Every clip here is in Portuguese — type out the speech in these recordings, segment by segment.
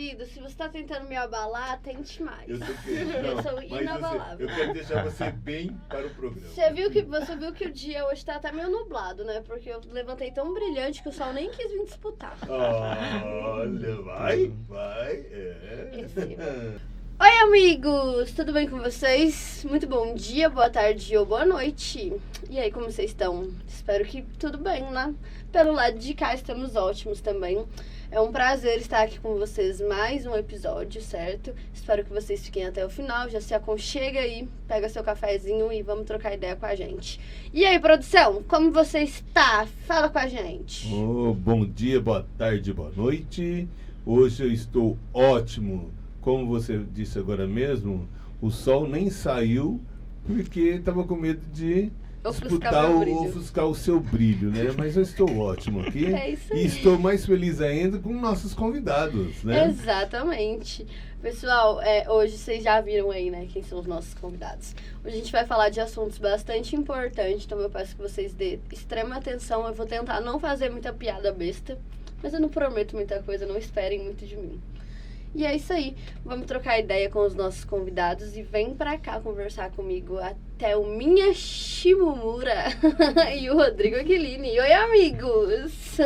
querido, se você tá tentando me abalar, tente mais. Eu sou inabalável. Eu quero deixar você bem para o programa. Você viu que o dia hoje tá até meio nublado, né? Porque eu levantei tão brilhante que o sol nem quis vir disputar. Olha, vai. Oi, amigos! Tudo bem com vocês? Muito bom dia, boa tarde ou boa noite. E aí, como vocês estão? Espero que tudo bem, né? Pelo lado de cá, estamos ótimos também. É um prazer estar aqui com vocês mais um episódio, certo? Espero que vocês fiquem até o final, já se aconchega aí, pega seu cafezinho e vamos trocar ideia com a gente. E aí, produção, como você está? Fala com a gente. Bom dia, boa tarde, boa noite. Hoje eu estou ótimo. Como você disse agora mesmo, o sol nem saiu porque estava com medo de ofuscar o seu brilho, né? Mas eu estou ótimo aqui. É isso aí. E estou mais feliz ainda com nossos convidados, né? Exatamente. Pessoal, hoje vocês já viram aí, né, quem são os nossos convidados. Hoje a gente vai falar de assuntos bastante importantes, então eu peço que vocês dêem extrema atenção. Eu vou tentar não fazer muita piada besta, mas eu não prometo muita coisa, não esperem muito de mim. E é isso aí, vamos trocar ideia com os nossos convidados e vem pra cá conversar comigo até o Minha Shimomura e o Rodrigo Aquilini. Oi, amigos!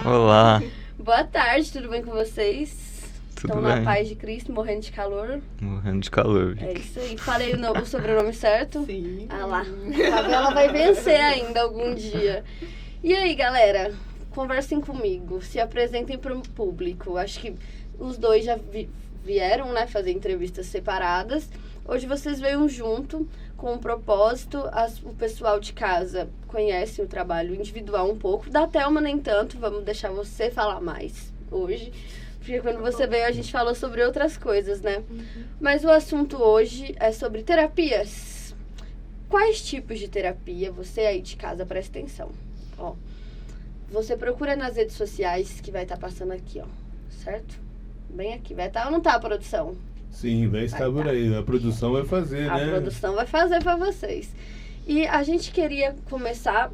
Olá! Boa tarde, tudo bem com vocês? Tudo Estão bem. na paz de Cristo, morrendo de calor? Morrendo de calor. É isso aí, falei o sobrenome certo? Sim. Ah lá, a Bela vai vencer ainda algum dia. E aí, galera, conversem comigo, se apresentem para o público. Acho que os dois já vieram, né, fazer entrevistas separadas. Hoje vocês veio junto com um propósito. O pessoal de casa conhece o trabalho individual um pouco. Da Thelma nem tanto, vamos deixar você falar mais hoje. Porque quando você veio a gente falou sobre outras coisas, né? Mas o assunto hoje é sobre terapias. Quais tipos de terapia? Você aí de casa, presta atenção. Ó, você procura nas redes sociais que vai estar passando aqui, ó. Certo? Bem aqui. Vai estar ou não tá a produção? Sim, vai estar por aí. A produção vai fazer, né? A produção vai fazer para vocês. E a gente queria começar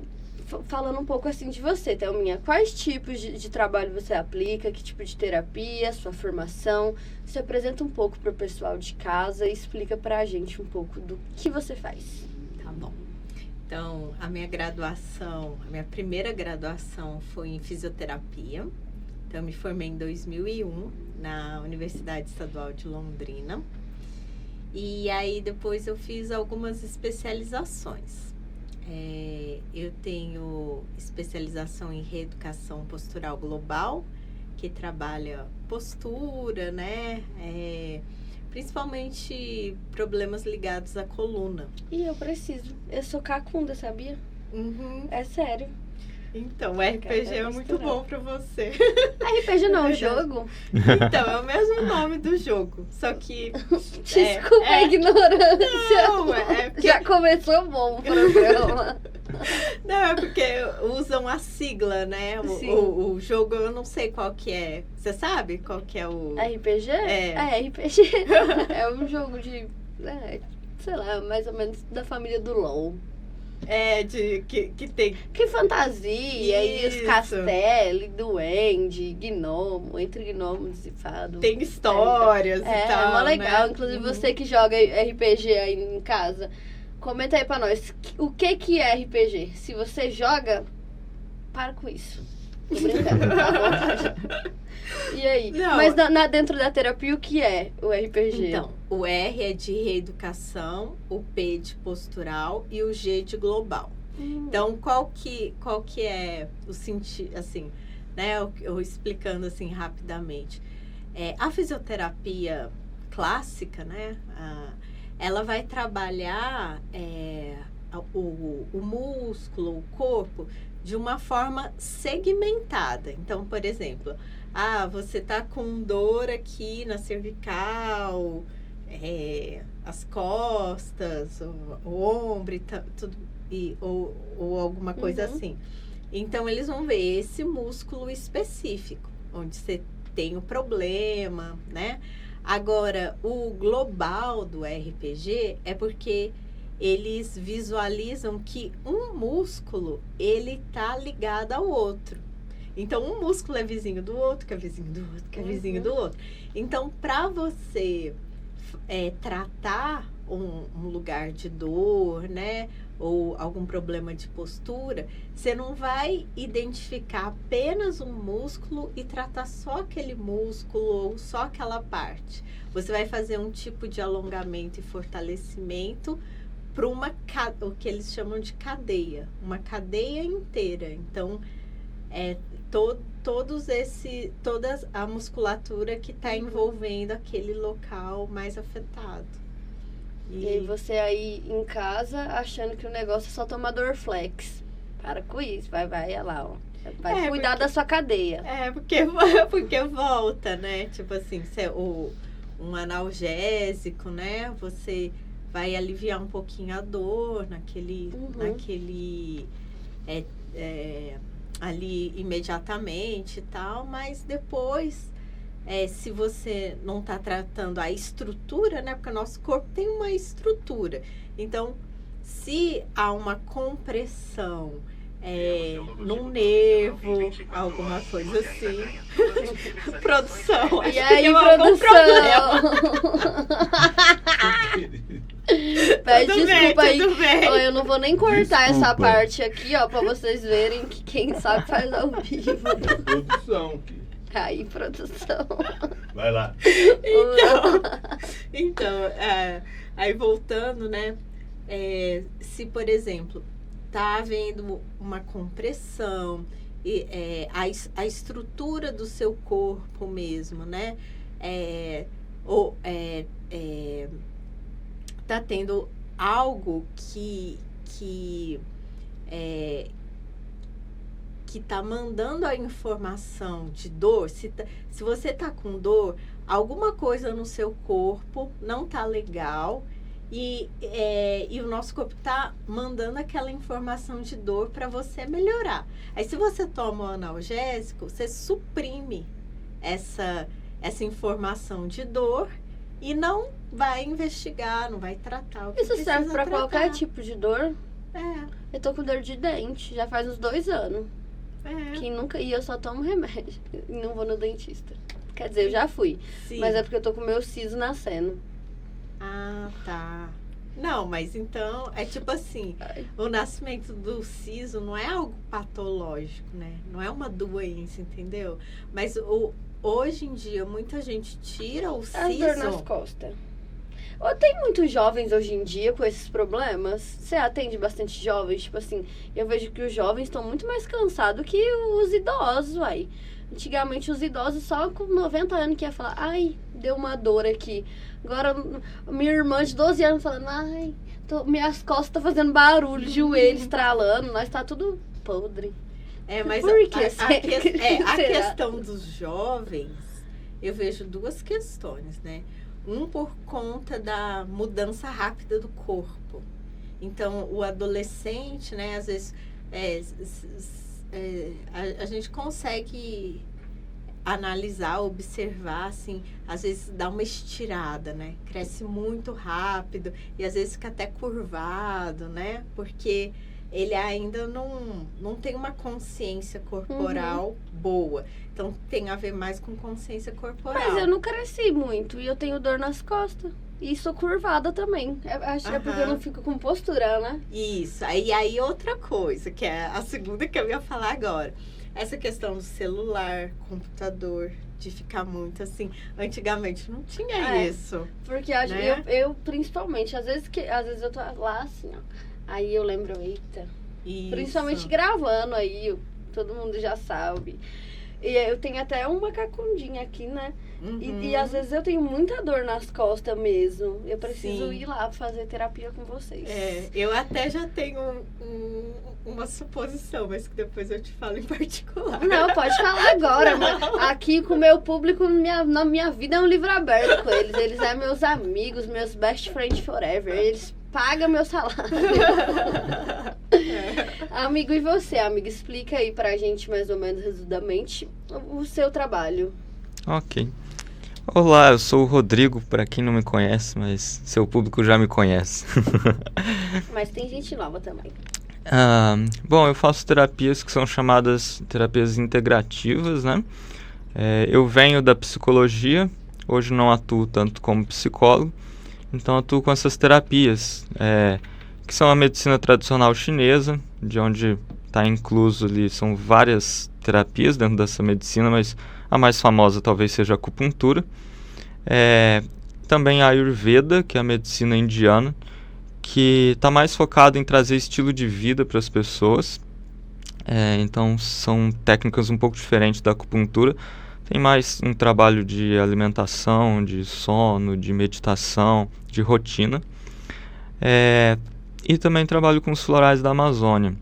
falando um pouco assim de você, Thelminha. Quais tipos de trabalho você aplica? Que tipo de terapia? Sua formação? Se apresenta um pouco para o pessoal de casa e explica para a gente um pouco do que você faz. Tá bom. Então, a minha primeira graduação foi em fisioterapia. Então, eu me formei em 2001 na Universidade Estadual de Londrina. E aí, depois eu fiz algumas especializações. Eu tenho especialização em reeducação postural global, que trabalha postura, né? Principalmente problemas ligados à coluna. E eu preciso. Eu sou cacunda, sabia? Uhum. É sério. Então, o RPG é muito bom pra você. RPG não é um jogo? Então, é o mesmo nome do jogo. Só que... Desculpa a ignorância. Não, porque... Já começou bom o programa. Não, é porque usam a sigla, né? O jogo, eu não sei qual que é. Você sabe qual que é o... RPG? RPG. É um jogo de... sei lá, mais ou menos da família do LOL. Que tem... Que fantasia, e os Isso. castelos, duende, gnomo, entre gnomos e fados. Tem histórias e tal, É mó legal, né? inclusive você que joga RPG aí em casa, comenta aí pra nós, o que é RPG? Se você joga, para com isso. Tô brincando, tá bom? E aí? Não. Mas dentro da terapia, o que é o RPG? Então, o R é de reeducação, o P de postural e o G de global. Então, qual que é o sentido, assim, né? Eu explicando assim rapidamente. A fisioterapia clássica, né? Ela vai trabalhar o músculo, o corpo, de uma forma segmentada. Então, por exemplo, você tá com dor aqui na cervical, as costas, o ombro, tudo, ou alguma coisa assim. Então, eles vão ver esse músculo específico, onde você tem o problema, né? Agora, o global do RPG é porque eles visualizam que um músculo, ele tá ligado ao outro. Então, um músculo é vizinho do outro, que é vizinho do outro, que é vizinho do outro. Então, para você tratar um lugar de dor, né? Ou algum problema de postura, você não vai identificar apenas um músculo e tratar só aquele músculo ou só aquela parte. Você vai fazer um tipo de alongamento e fortalecimento para o que eles chamam de cadeia, uma cadeia inteira. Então, toda a musculatura que está envolvendo aquele local mais afetado. E aí você aí em casa achando que o negócio é só tomar Dorflex. Para com isso, vai lá, ó. Vai cuidar da sua cadeia. Porque volta, né? Tipo assim, um analgésico, né? Você vai aliviar um pouquinho a dor naquele ali imediatamente e tal, mas depois, se você não está tratando a estrutura, né? Porque o nosso corpo tem uma estrutura. Então, se há uma compressão num nervo, alguma coisa assim. Produção. E aí, produção? Pede desculpa aí. Ó, eu não vou nem cortar essa parte aqui, ó, pra vocês verem que quem sabe faz ao vivo. Produção. Aí, produção. Vai lá. Então, aí voltando, né? Se, por exemplo, tá havendo uma compressão e a estrutura do seu corpo mesmo, né? Tá tendo algo que tá mandando a informação de dor. Se você tá com dor, alguma coisa no seu corpo não tá legal e o nosso corpo tá mandando aquela informação de dor para você melhorar. Aí, se você toma um analgésico, você suprime essa informação de dor e não vai investigar, não vai tratar o que Isso serve para tratar. qualquer tipo de dor? É. Eu tô com dor de dente, já faz uns 2 anos. Que nunca ia, eu só tomo remédio. E não vou no dentista. Quer dizer, eu já fui. Sim. Mas é porque eu tô com o meu siso nascendo. Ah, tá. Não, mas então, é tipo assim, o nascimento do siso não é algo patológico, né? Não é uma doença, entendeu? Mas hoje em dia, muita gente tira o siso. Dor nas costas. Tem muitos jovens hoje em dia com esses problemas? Você atende bastante jovens? Tipo assim, eu vejo que os jovens estão muito mais cansados que os idosos, uai. Antigamente, os idosos só com 90 anos que ia falar, ai, deu uma dor aqui. Agora, minha irmã de 12 anos falando, ai, minhas costas estão fazendo barulho, joelho estralando, nós tá tudo podre. Mas por que a questão dos jovens, eu vejo 2 questões, né? Por conta da mudança rápida do corpo. Então, o adolescente, né, às vezes, a gente consegue analisar, observar, assim, às vezes dá uma estirada, né? Cresce muito rápido e às vezes fica até curvado, né? Porque ele ainda não tem uma consciência corporal boa. Então, tem a ver mais com consciência corporal. Mas eu não cresci muito e eu tenho dor nas costas. E sou curvada também. Acho que é porque eu não fico com postura, né? Isso. Aí outra coisa, que é a segunda que eu ia falar agora. Essa questão do celular, computador, de ficar muito assim. Antigamente não tinha isso. Porque né? eu principalmente, às vezes eu tô lá assim, ó. Aí eu lembro, eita. Isso. Principalmente gravando aí, todo mundo já sabe. E eu tenho até uma cacundinha aqui, né? E às vezes eu tenho muita dor nas costas mesmo. Eu preciso ir lá fazer terapia com vocês. Eu até já tenho uma suposição, mas que depois eu te falo em particular. Não, pode falar agora. Mas aqui com o meu público, na minha vida é um livro aberto com eles. Eles são meus amigos, meus best friends forever. Eles pagam meu salário. Amigo, e você, amiga? Explica aí pra gente, mais ou menos, resumidamente, o seu trabalho. Ok. Olá, eu sou o Rodrigo, pra quem não me conhece, mas seu público já me conhece. Mas tem gente nova também. Bom, eu faço terapias que são chamadas terapias integrativas, né? Eu venho da psicologia, hoje não atuo tanto como psicólogo, então atuo com essas terapias, que são a medicina tradicional chinesa, de onde está incluso ali, são várias terapias dentro dessa medicina, mas a mais famosa talvez seja a acupuntura. Também a Ayurveda, que é a medicina indiana, que está mais focado em trazer estilo de vida para as pessoas. Então são técnicas um pouco diferentes da acupuntura. Tem mais um trabalho de alimentação, de sono, de meditação, de rotina. E também trabalho com os florais da Amazônia.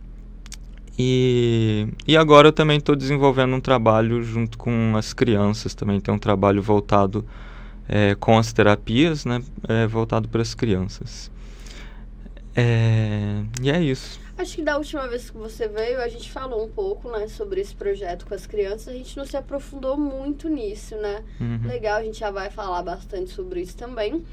E agora eu também estou desenvolvendo um trabalho junto com as crianças. Também tem um trabalho voltado com as terapias, né, voltado para as crianças. E é isso. Acho que da última vez que você veio, a gente falou um pouco, né, sobre esse projeto com as crianças. A gente não se aprofundou muito nisso, né? Uhum. Legal, a gente já vai falar bastante sobre isso também.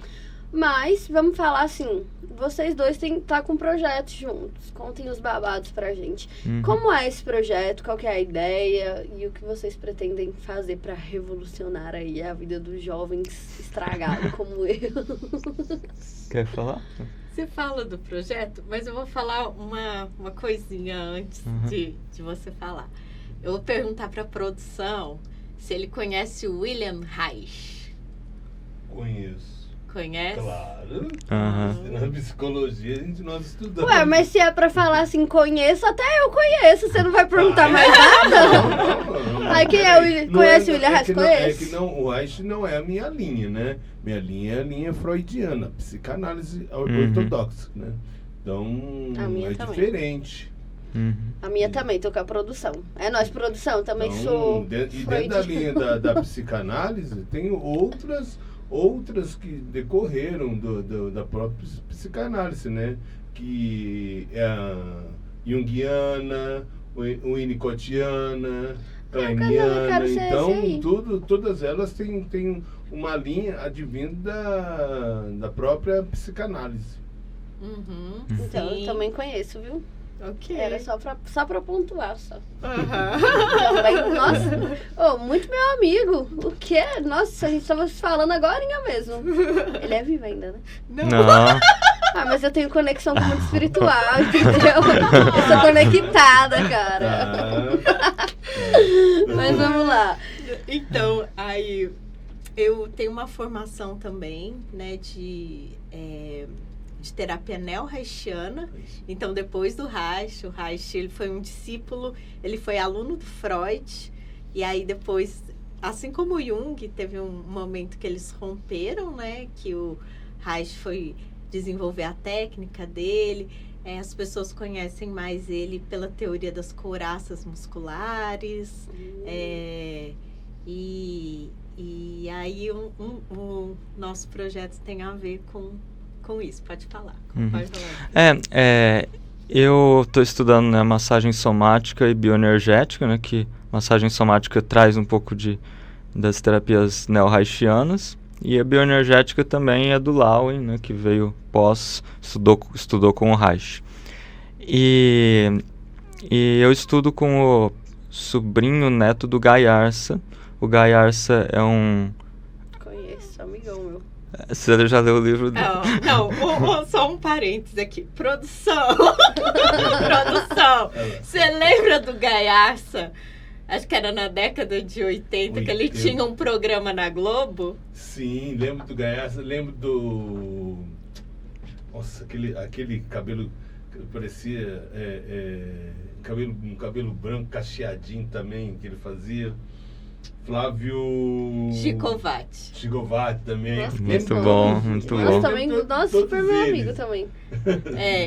Mas, vamos falar assim, vocês dois tá com um projeto juntos. Contem os babados pra gente. Uhum. Como é esse projeto? Qual que é a ideia? E o que vocês pretendem fazer pra revolucionar aí a vida dos jovens estragados como eu? Quer falar? Você fala do projeto, mas eu vou falar uma coisinha antes de você falar. Eu vou perguntar para a produção se ele conhece o William Reich. Conheço. Conhece? Claro. Uhum. Na psicologia nós estudamos. Ué, mas se é pra falar assim, conheço, até eu conheço. Você não vai perguntar mais nada? Aí quem é o William? Conhece o William Reich? Conhece? É que não, o Reich não é a minha linha, né? Minha linha é a linha freudiana, psicanálise ortodoxa, né? Então, A minha é também. diferente. Uhum. A minha também, tô com a produção. É nós, produção, também Então, sou e dentro da freudiana. linha da psicanálise, tem outras que decorreram da própria psicanálise, né? Que é a junguiana, winnicottiana, kleiniana. Então, todas elas têm uma linha advinda da própria psicanálise. Uhum, Então, sim. eu também conheço, viu? Ok. Era só pra pontuar, só. Aham. Também, nossa, muito meu amigo. O quê? Nossa, a gente tava falando agora mesmo. Ele é vivo ainda, né? Não. Ah, mas eu tenho conexão com o mundo espiritual, entendeu? Eu sou conectada, cara. Mas vamos lá. Então, aí eu tenho uma formação também, né, de terapia neo-reichiana. Então, depois do Reich, o Reich, ele foi um discípulo, ele foi aluno do Freud, e aí depois, assim como o Jung, teve um momento que eles romperam, né, que o Reich foi desenvolver a técnica dele. As pessoas conhecem mais ele pela teoria das couraças musculares. E aí o nosso projeto tem a ver com isso. Pode falar. Pode falar. Eu estou estudando, né, massagem somática e bioenergética, né, que massagem somática traz um pouco das terapias neo-reichianas, e a bioenergética também é do Lowen, né, que veio estudou com o Reich. E eu estudo com o sobrinho neto do Guy Arsa. O Guy Arsa é um... Conheço, amigão meu. Você já leu o livro dele? Não, só um parênteses aqui. Produção! Produção! Você lembra do Guy Arsa? Acho que era na década de 80, que ele tinha um programa na Globo. Sim, lembro do Guy Arsa, lembro do... Nossa, aquele cabelo que parecia... um cabelo branco cacheadinho também, que ele fazia. Flávio... Chigovati também. Nossa, muito bom, muito bom. Nossa, também, nossa, super meu amigo também.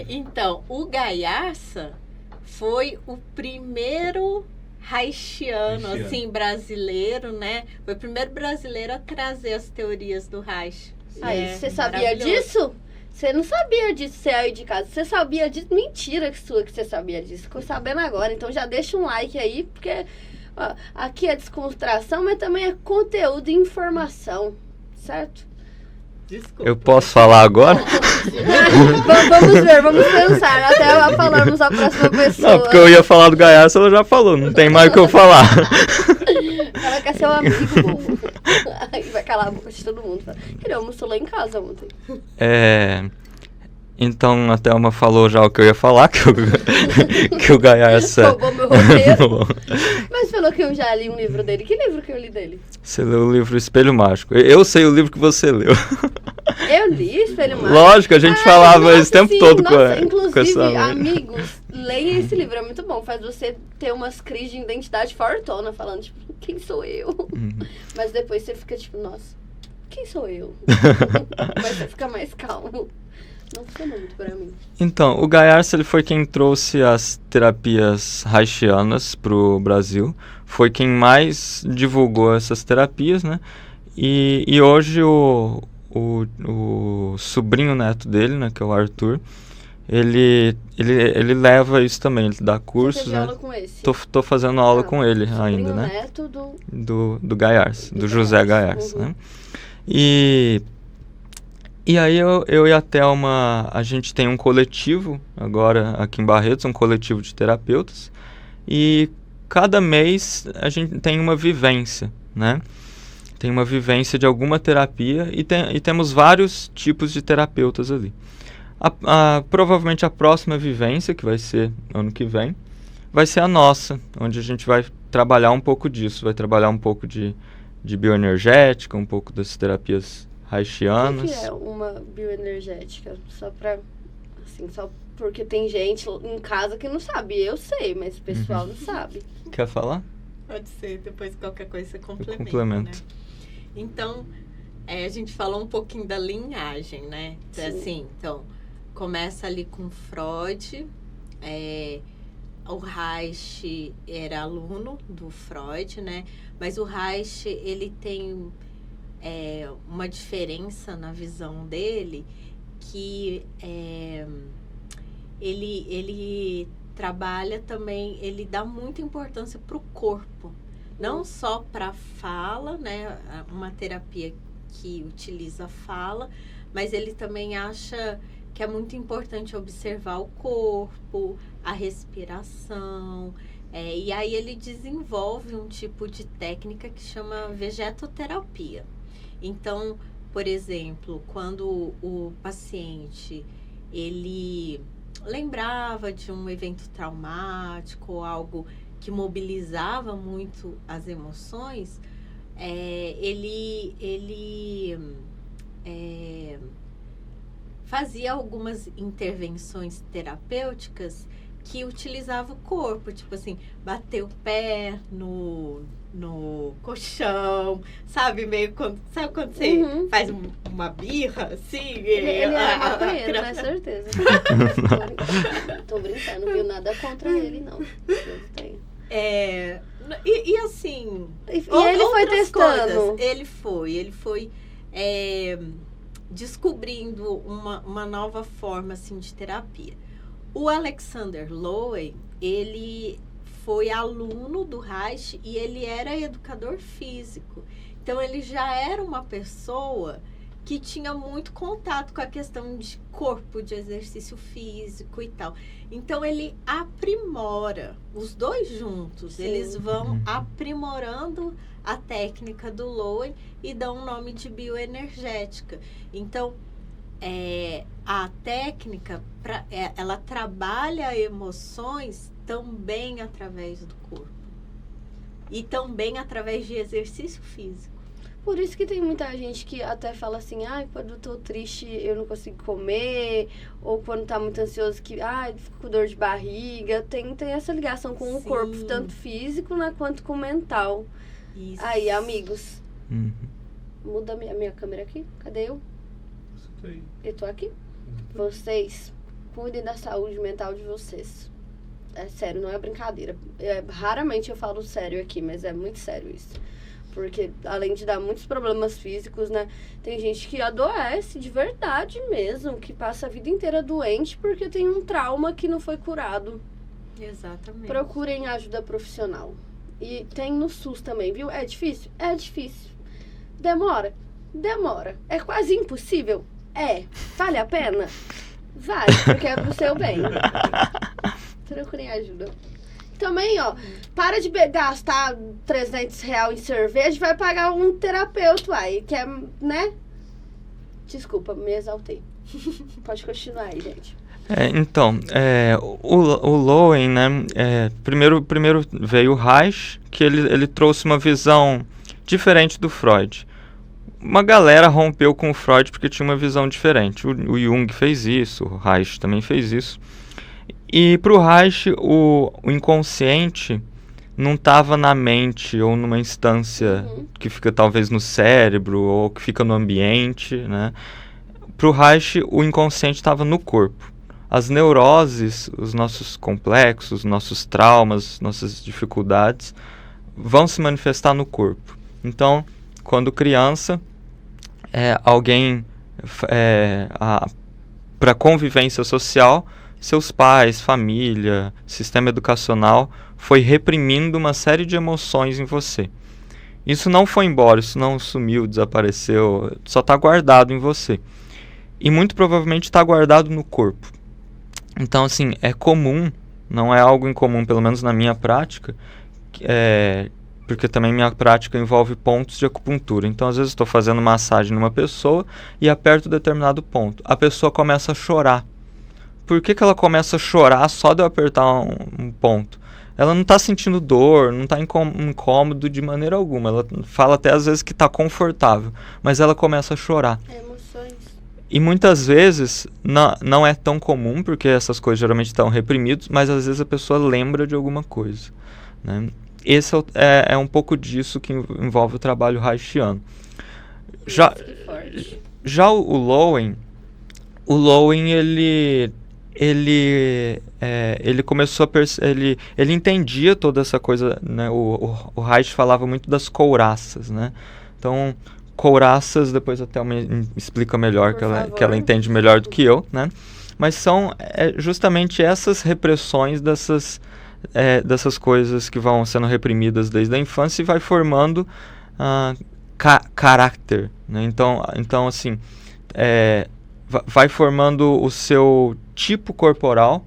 Então, o Guy Arsa foi o primeiro reichiano, assim, brasileiro, né? Foi o primeiro brasileiro a trazer as teorias do Reich. Aí, você sabia disso? Você não sabia disso, você aí de casa. Você sabia disso? Mentira que você sabia disso. Ficou sabendo agora. Então já deixa um like aí, porque ó, aqui é descontração, mas também é conteúdo e informação, certo? Desculpa. Eu posso falar agora? Vamos pensar até falarmos a próxima pessoa. Não, porque eu ia falar do Gaiarsa, ela já falou, não tem mais o que eu falar. Ela quer ser um amigo, bom. Aí vai calar a boca de todo mundo. Ele almoçou lá em casa ontem. Então a Thelma falou já o que eu ia falar, que o Gaiarsa... Roubou meu roteiro. Mas falou que eu já li um livro dele. Que livro que eu li dele? Você leu o livro Espelho Mágico. Eu sei o livro que você leu. Eu li Espelho Mágico? Lógico, a gente falava esse tempo todo nossa, com inclusive, essa mãe. amigos, leiam esse livro, é muito bom. Faz você ter umas crises de identidade fortona, falando, tipo, quem sou eu? Uhum. Mas depois você fica, tipo, nossa, quem sou eu? Mas você fica mais calmo. Não funcionou muito pra mim. Então, o Gaiarsa, ele foi quem trouxe as terapias haitianas pro Brasil. Foi quem mais divulgou essas terapias, né? E hoje o sobrinho neto dele, né, que é o Arthur, ele leva isso também, ele dá cursos, Você né? teve aula com esse? Tô fazendo aula com ele ainda, né? Neto Do Gaiarsa, do José Gaiarsa, né? E aí eu e a Thelma, a gente tem um coletivo agora aqui em Barretos, um coletivo de terapeutas, e cada mês a gente tem uma vivência, né? Tem uma vivência de alguma terapia e temos vários tipos de terapeutas ali. Provavelmente a próxima vivência, que vai ser ano que vem, vai ser a nossa, onde a gente vai trabalhar um pouco disso, vai trabalhar um pouco de bioenergética, um pouco das terapias haitianas. O que é uma bioenergética? Só porque tem gente em casa que não sabe. Eu sei, mas o pessoal não sabe. Quer falar? Pode ser, depois qualquer coisa você complementa. Complemento. Né? Então, a gente falou um pouquinho da linhagem, né? Sim. Assim, então, começa ali com Freud. O Reich era aluno do Freud, né? Mas o Reich, ele tem uma diferença na visão dele, que ele trabalha também, ele dá muita importância para o corpo, não só para a fala, né? Uma terapia que utiliza a fala, mas ele também acha que é muito importante observar o corpo, a respiração, e aí ele desenvolve um tipo de técnica que chama vegetoterapia. Então, por exemplo, quando o paciente ele lembrava de um evento traumático ou algo que mobilizava muito as emoções, ele fazia algumas intervenções terapêuticas que utilizava o corpo, tipo assim, bater o pé no colchão, sabe? Sabe quando você faz uma birra, assim? Ele é maconheiro, com certeza. Tô brincando, não viu nada contra ele, não. Eu tenho. E assim... E ele foi testando? Coisas. Ele foi descobrindo uma nova forma, assim, de terapia. O Alexander Lowen, ele foi aluno do Reich e ele era educador físico. Então, ele já era uma pessoa que tinha muito contato com a questão de corpo, de exercício físico e tal. Então, ele aprimora, os dois juntos, Sim. Eles vão aprimorando a técnica do Lowen e dão um nome de bioenergética. Então, a técnica, ela trabalha emoções também através do corpo. E também através de exercício físico. Por isso que tem muita gente que até fala assim, quando eu tô triste eu não consigo comer, ou quando tá muito ansioso que, fico com dor de barriga. Tem essa ligação com o corpo, tanto físico, né, quanto com o mental. Isso. Aí, amigos, muda a minha câmera aqui, cadê eu? Eu tô aqui. Vocês cuidem da saúde mental de vocês. É sério, não é brincadeira. Raramente eu falo sério aqui, mas é muito sério isso. Porque além de dar muitos problemas físicos, né? Tem gente que adoece de verdade mesmo, que passa a vida inteira doente porque tem um trauma que não foi curado. Exatamente. Procurem ajuda profissional. E tem no SUS também, viu? É difícil? É difícil. Demora? Demora. É quase impossível? É. Vale a pena? Vale, porque é pro seu bem. Procurem ajuda. Também, ó, para de gastar R$300 em cerveja e vai pagar um terapeuta aí, que é, né? Desculpa, me exaltei. Pode continuar aí, gente. O Lowen, né, primeiro veio o Reich, que ele trouxe uma visão diferente do Freud. Uma galera rompeu com o Freud porque tinha uma visão diferente. O Jung fez isso, o Reich também fez isso. E para o Reich, o inconsciente não estava na mente ou numa instância que fica talvez no cérebro ou que fica no ambiente, né? Para o Reich, o inconsciente estava no corpo. As neuroses, os nossos complexos, os nossos traumas, nossas dificuldades vão se manifestar no corpo. Então, quando criança, alguém, para convivência social, seus pais, família, sistema educacional, foi reprimindo uma série de emoções em você. Isso não foi embora, isso não sumiu, desapareceu, só está guardado em você. E muito provavelmente está guardado no corpo. Então, assim, é comum, não é algo incomum, pelo menos na minha prática, porque também minha prática envolve pontos de acupuntura. Então, às vezes, estou fazendo massagem numa pessoa e aperto determinado ponto. A pessoa começa a chorar. Por que ela começa a chorar só de eu apertar um ponto? Ela não está sentindo dor, não está incômodo de maneira alguma. Ela fala até às vezes que está confortável, mas ela começa a chorar. Emoções. E muitas vezes não é tão comum, porque essas coisas geralmente estão reprimidas, mas às vezes a pessoa lembra de alguma coisa, né? Esse é um pouco disso que envolve o trabalho reichiano. Já o Lowen, ele começou a ele entendia toda essa coisa, né? O Reich falava muito das couraças, né? Então, couraças, depois até me explica melhor, que ela entende melhor do que eu, né? Mas são justamente essas repressões dessas coisas que vão sendo reprimidas desde a infância e vai formando caráter, né? Então assim, vai formando o seu tipo corporal.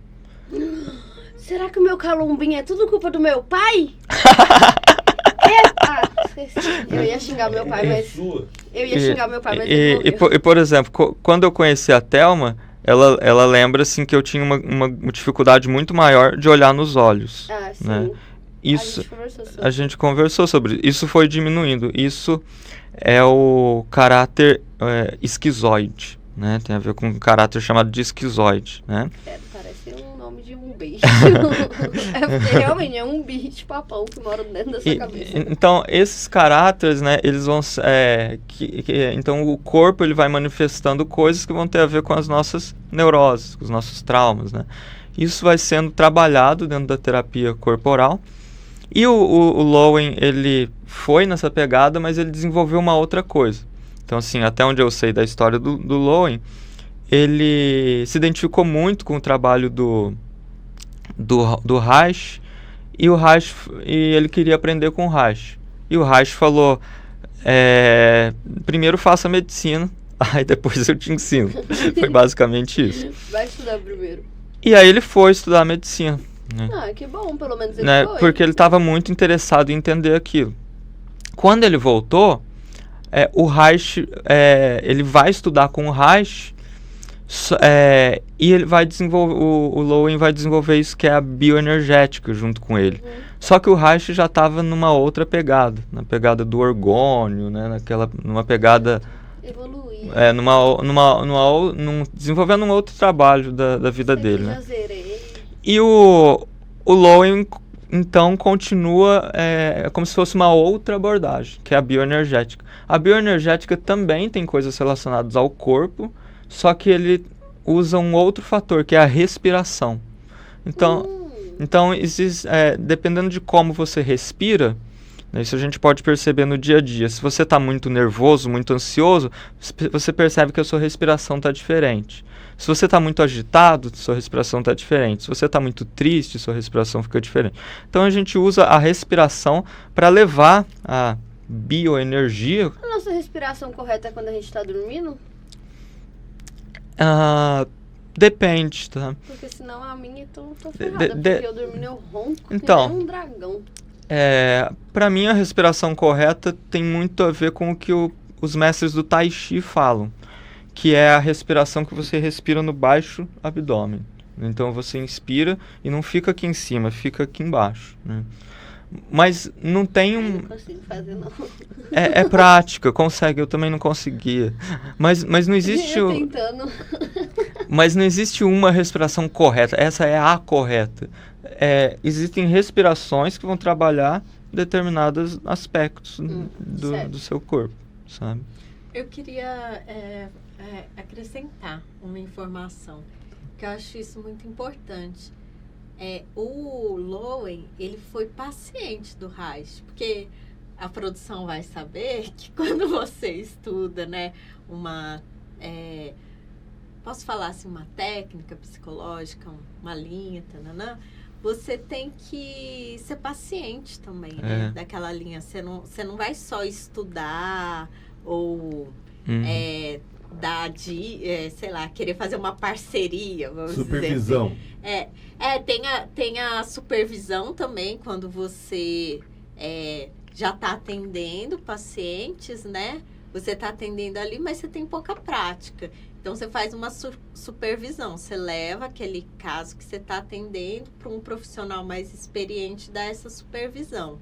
Será que o meu calombinho é tudo culpa do meu pai? Eu ia xingar meu pai, mas... E por exemplo, quando eu conheci a Thelma, ela lembra assim que eu tinha uma dificuldade muito maior de olhar nos olhos. Ah, sim. Né? Isso, a gente conversou sobre isso. Isso foi diminuindo. Isso é o caráter esquizoide, né? Tem a ver com um caráter chamado de esquizoide, né? Parece um nome de um bicho. Realmente é um bicho papão que mora dentro da sua cabeça. Então, esses caráteres, né, eles vão... então, o corpo ele vai manifestando coisas que vão ter a ver com as nossas neuroses, com os nossos traumas, né? Isso vai sendo trabalhado dentro da terapia corporal. E o Lowen, ele foi nessa pegada, mas ele desenvolveu uma outra coisa. Então, assim, até onde eu sei da história do Lowen, ele se identificou muito com o trabalho do Reich, e ele queria aprender com o Reich. E o Reich falou, primeiro faça medicina, aí depois eu te ensino. Foi basicamente isso. Vai estudar primeiro. E aí ele foi estudar medicina. Né? Ah, que bom, pelo menos ele foi. Porque ele estava muito interessado em entender aquilo. Quando ele voltou, o Reich, ele vai estudar com o Reich, e ele vai desenvolver, o Lowen vai desenvolver isso que é a bioenergética junto com ele. Só que o Reich já estava numa outra pegada, na pegada do orgônio, né? Numa pegada... Evoluir. Desenvolvendo um outro trabalho da vida dele. Já né? zerei. E o Lowen, então, continua como se fosse uma outra abordagem, que é a bioenergética. A bioenergética também tem coisas relacionadas ao corpo, só que ele usa um outro fator, que é a respiração. Então dependendo de como você respira, né, isso a gente pode perceber no dia a dia. Se você está muito nervoso, muito ansioso, você percebe que a sua respiração está diferente. Se você está muito agitado, sua respiração está diferente. Se você está muito triste, sua respiração fica diferente. Então a gente usa a respiração para levar bioenergia... A nossa respiração correta é quando a gente tá dormindo? Depende, tá? Porque senão a minha tô ferrada, porque eu dormindo eu ronco então, que nem um dragão. Para mim, a respiração correta tem muito a ver com o que os mestres do Tai Chi falam, que é a respiração que você respira no baixo abdômen. Então, você inspira e não fica aqui em cima, fica aqui embaixo, né? Mas não tem Não consigo fazer, não. É prática, consegue, eu também não conseguia. Mas não existe... tentando. Mas não existe uma respiração correta, essa é a correta. Existem respirações que vão trabalhar determinados aspectos do seu corpo, sabe? Eu queria acrescentar uma informação, que eu acho isso muito importante. O Lowen, ele foi paciente do Reich, porque a produção vai saber que quando você estuda, né, posso falar assim, uma técnica psicológica, uma linha, tananã, você tem que ser paciente também, né, daquela linha. Você não vai só estudar ou sei lá, querer fazer uma parceria, vamos supervisão. dizer assim. Tem a supervisão também, quando você já está atendendo pacientes, né? Você está atendendo ali, mas você tem pouca prática. Então, você faz uma supervisão. Você leva aquele caso que você está atendendo para um profissional mais experiente dar essa supervisão.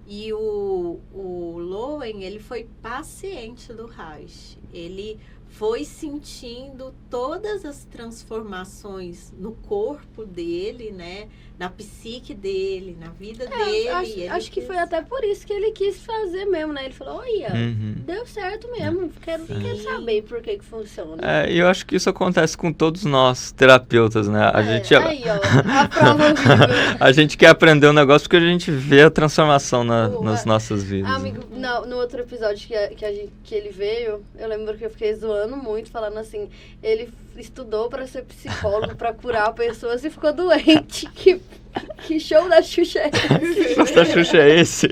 E o Lowen, ele foi paciente do Reich. Ele foi sentindo todas as transformações no corpo dele, né? Na psique dele, na vida dele. Acho que foi até por isso que ele quis fazer mesmo, né? Ele falou, olha, deu certo mesmo, quero saber por que funciona. E eu acho que isso acontece com todos nós, terapeutas, né? Aí, ó, a prova viva. A gente quer aprender um negócio porque a gente vê a transformação nas nossas vidas. Amigo, no outro episódio que ele veio, eu lembro que eu fiquei zoando muito, falando assim, ele estudou para ser psicólogo, para curar pessoas e ficou doente. Que show da Xuxa é esse? Que show da Xuxa é esse?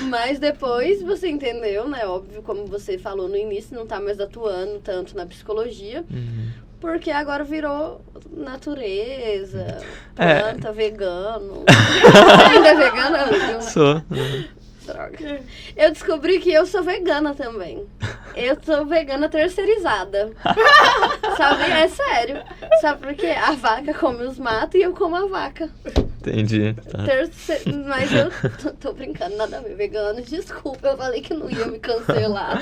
Mas depois você entendeu, né? Óbvio, como você falou no início, não tá mais atuando tanto na psicologia. Porque agora virou natureza, planta, vegano. Ainda é vegana, amigo? Sou. Droga. Eu descobri que eu sou vegana também. Eu sou vegana terceirizada. Sabe? É sério. Sabe por quê? A vaca come os matos e eu como a vaca. Entendi. Tá. Mas eu tô brincando, nada a ver. Vegano, desculpa, eu falei que não ia me cancelar.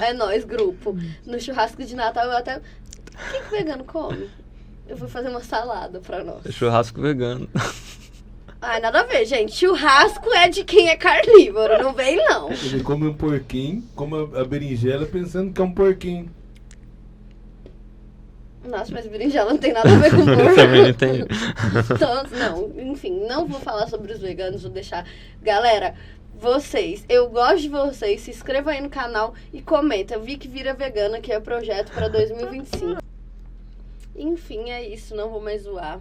É nóis, grupo. No churrasco de Natal eu até... O que vegano come? Eu vou fazer uma salada pra nós. Churrasco vegano. Ai, nada a ver, gente. Churrasco é de quem é carnívoro, não vem não. Ele come um porquinho, come a berinjela pensando que é um porquinho. Nossa, mas berinjela não tem nada a ver com porco. Também não tem. Então, não, enfim, não vou falar sobre os veganos, vou deixar... Galera, eu gosto de vocês, se inscreva aí no canal e comenta. Eu vi que vira vegana, que é o projeto para 2025. Enfim, é isso, não vou mais zoar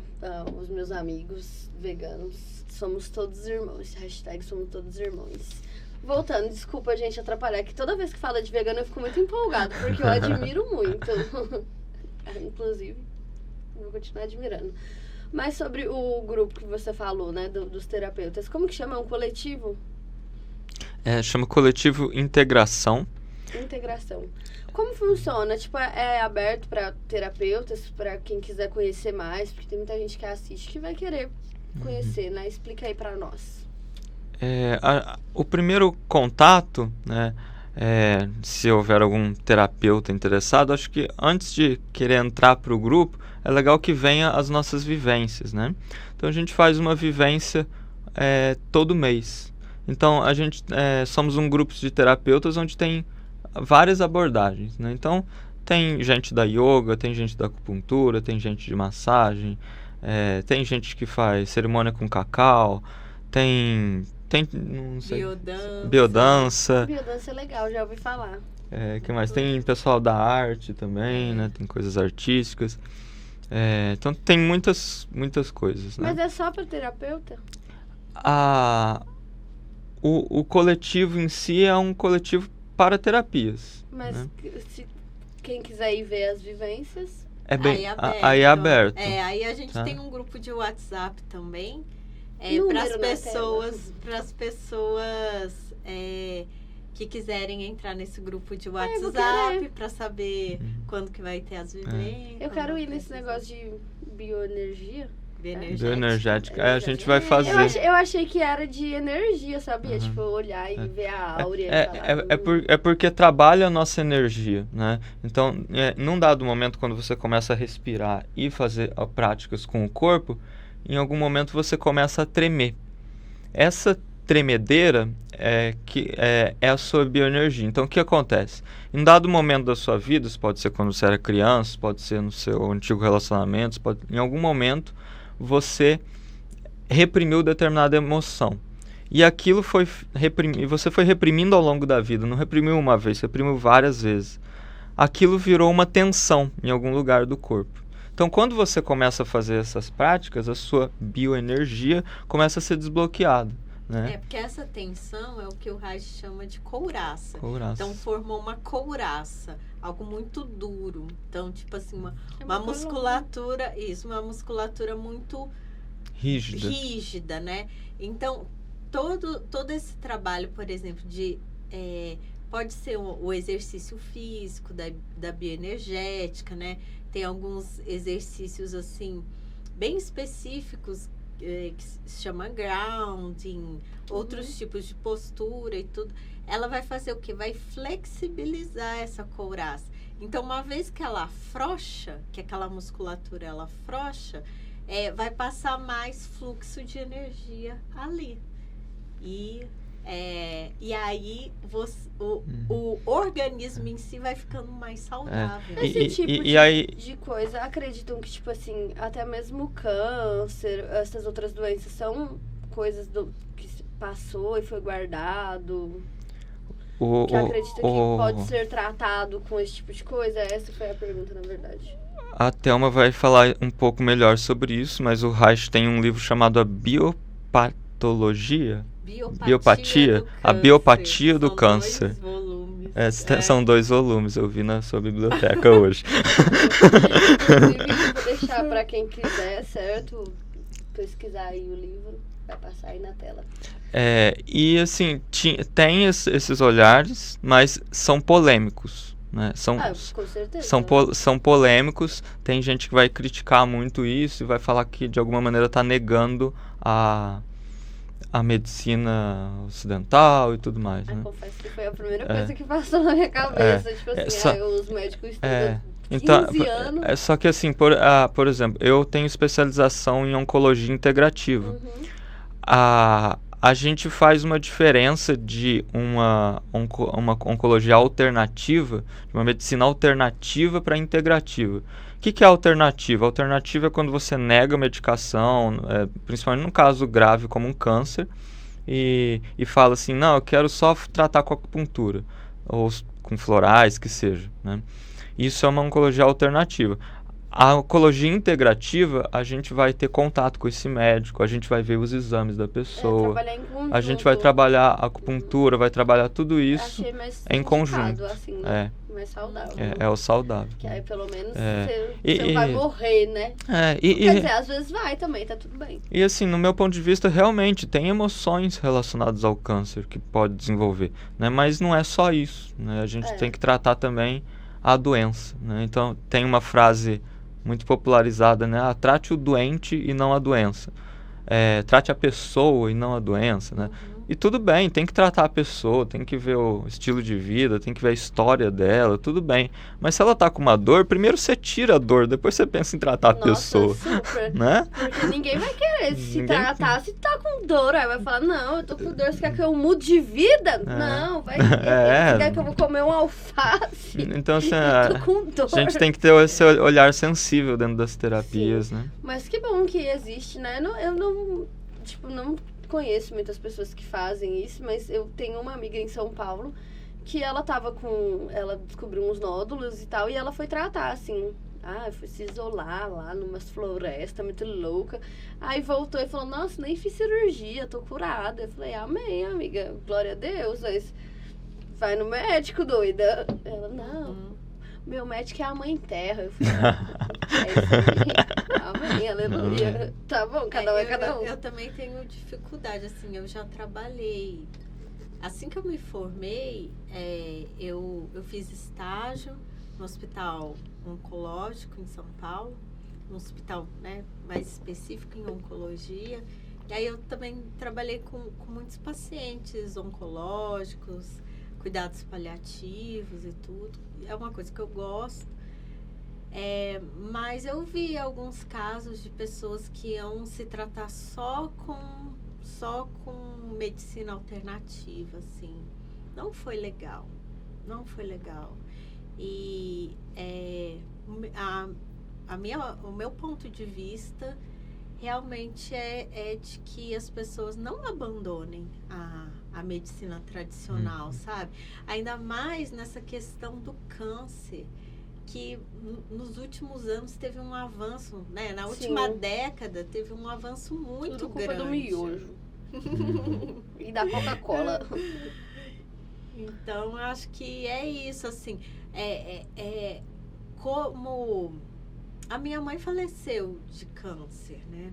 os meus amigos veganos. Somos todos irmãos, hashtag somos todos irmãos. Voltando, desculpa, gente, atrapalhar, que toda vez que fala de vegano eu fico muito empolgado, porque eu admiro muito. Inclusive, vou continuar admirando. Mas sobre o grupo que você falou, né, dos terapeutas, como que chama? É um coletivo? Chama Coletivo Integração. Integração. Como funciona? Tipo, é aberto para terapeutas, para quem quiser conhecer mais, porque tem muita gente que assiste que vai querer conhecer, né? Explica aí para nós. O primeiro contato, né, se houver algum terapeuta interessado, acho que antes de querer entrar para o grupo, é legal que venha as nossas vivências, né? Então a gente faz uma vivência todo mês. Então a gente somos um grupo de terapeutas onde tem várias abordagens, né? Então tem gente da yoga, tem gente da acupuntura, tem gente de massagem, tem gente que faz cerimônia com cacau, tem não sei, biodança. Biodança é legal, já ouvi falar. Que mais? Tem pessoal da arte também, né? Tem coisas artísticas. Então tem muitas coisas, né? Mas é só para terapeuta? o coletivo em si é um coletivo para terapias. Mas né? se quem quiser ir ver as vivências... É bem, Aí é aberto. Aí a gente tá? tem um grupo de WhatsApp também. Número Para as na pessoas que quiserem entrar nesse grupo de eu vou WhatsApp querer. para saber quando que vai ter as vivências. Eu quero ir nesse negócio de bioenergia. Bioenergética. A gente vai fazer. Eu achei que era de energia, sabia? Tipo, olhar e ver a áurea. É porque trabalha a nossa energia, né? Então, num dado momento, quando você começa a respirar e fazer práticas com o corpo, em algum momento você começa a tremer. Essa tremedeira é a sua bioenergia. Então, o que acontece? Em dado momento da sua vida, isso pode ser quando você era criança, pode ser no seu antigo relacionamento, em algum momento você reprimiu determinada emoção. E aquilo você foi reprimindo ao longo da vida, não reprimiu uma vez, reprimiu várias vezes. Aquilo virou uma tensão em algum lugar do corpo. Então, quando você começa a fazer essas práticas, a sua bioenergia começa a ser desbloqueada. Né? Porque essa tensão é o que o Reich chama de couraça. Couraça. Então, formou uma couraça, algo muito duro. Então, tipo assim, uma musculatura, uma musculatura muito rígida, né? Então, todo esse trabalho, por exemplo, pode ser o exercício físico, da bioenergética, né? Tem alguns exercícios, assim, bem específicos, que se chama grounding, outros tipos de postura e tudo. Ela vai fazer o quê? Vai flexibilizar essa couraça. Então, uma vez que ela afrouxa, que aquela musculatura ela afrouxa, vai passar mais fluxo de energia ali. E aí o organismo em si vai ficando mais saudável. Esse tipo de coisa, acreditam que, tipo assim, até mesmo câncer, essas outras doenças são coisas que passou e foi guardado? Que acredita que pode ser tratado com esse tipo de coisa? Essa foi a pergunta, na verdade. A Thelma vai falar um pouco melhor sobre isso, mas o Reich tem um livro chamado A Biopatologia. A biopatia do câncer. 2 volumes. São 2 volumes, eu vi na sua biblioteca hoje. Inclusive, vou deixar para quem quiser, certo? Pesquisar aí o livro, vai passar aí na tela. E assim, tem esses olhares, mas são polêmicos. Né? Com certeza. São polêmicos, tem gente que vai criticar muito isso e vai falar que de alguma maneira está negando a medicina ocidental e tudo mais. Né? Confesso que foi a primeira coisa que passou na minha cabeça. Tipo assim, os médicos estudam 15 anos. Só que assim, por exemplo, eu tenho especialização em oncologia integrativa. Uhum. A gente faz uma diferença de uma oncologia alternativa, de uma medicina alternativa para integrativa. O que é alternativa? Alternativa é quando você nega a medicação, principalmente num caso grave como um câncer, e fala assim, não, eu quero só tratar com acupuntura, ou com florais, que seja. Né? Isso é uma oncologia alternativa. A oncologia integrativa, a gente vai ter contato com esse médico, a gente vai ver os exames da pessoa, trabalhar em conjunto. A gente vai trabalhar a acupuntura, vai trabalhar tudo isso em conjunto. Assim, mais saudável. É o saudável. Que aí pelo menos você não vai morrer, né? Quer dizer, às vezes vai também, tá tudo bem. E assim, no meu ponto de vista, realmente tem emoções relacionadas ao câncer que pode desenvolver, né? Mas não é só isso, né? A gente tem que tratar também a doença, né? Então tem uma frase muito popularizada, né? Trate o doente e não a doença. Trate a pessoa e não a doença, né? E tudo bem, tem que tratar a pessoa, tem que ver o estilo de vida, tem que ver a história dela, tudo bem. Mas se ela tá com uma dor, primeiro você tira a dor, depois você pensa em tratar a pessoa. Super. Né? Porque ninguém vai querer se tratar se tá com dor. Aí vai falar, não, eu tô com dor, você quer que eu mude de vida? Não, vai você quer que eu vou comer um alface? Então, assim, eu tô com dor. A gente tem que ter esse olhar sensível dentro das terapias, né? Mas que bom que existe, né? Eu não conheço muitas pessoas que fazem isso, mas eu tenho uma amiga em São Paulo que ela descobriu uns nódulos e tal, e ela foi tratar, assim, Ah, foi se isolar lá numas florestas muito louca. Aí voltou e falou, nossa, nem fiz cirurgia, tô curada. Eu falei, amém, amiga, glória a Deus. Mas vai no médico, doida. Ela, não, meu médico é a mãe terra. Eu falei, é isso aí. Amém, aleluia. Tá bom, cada um é cada um. Eu também tenho dificuldade, assim, eu já trabalhei. Assim que eu me formei, eu fiz estágio no hospital oncológico em São Paulo, um hospital, né, mais específico em oncologia. E aí eu também trabalhei com muitos pacientes oncológicos, cuidados paliativos e tudo. É uma coisa que eu gosto. Mas eu vi alguns casos de pessoas que iam se tratar só com medicina alternativa, assim. Não foi legal. E o meu ponto de vista realmente é de que as pessoas não abandonem a medicina tradicional, sabe? Ainda mais nessa questão do câncer, que nos últimos anos teve um avanço, né? Na última década teve um avanço muito tudo culpa grande. do miojo. E da Coca-Cola. Então, eu acho que é isso, assim, como a minha mãe faleceu de câncer, né?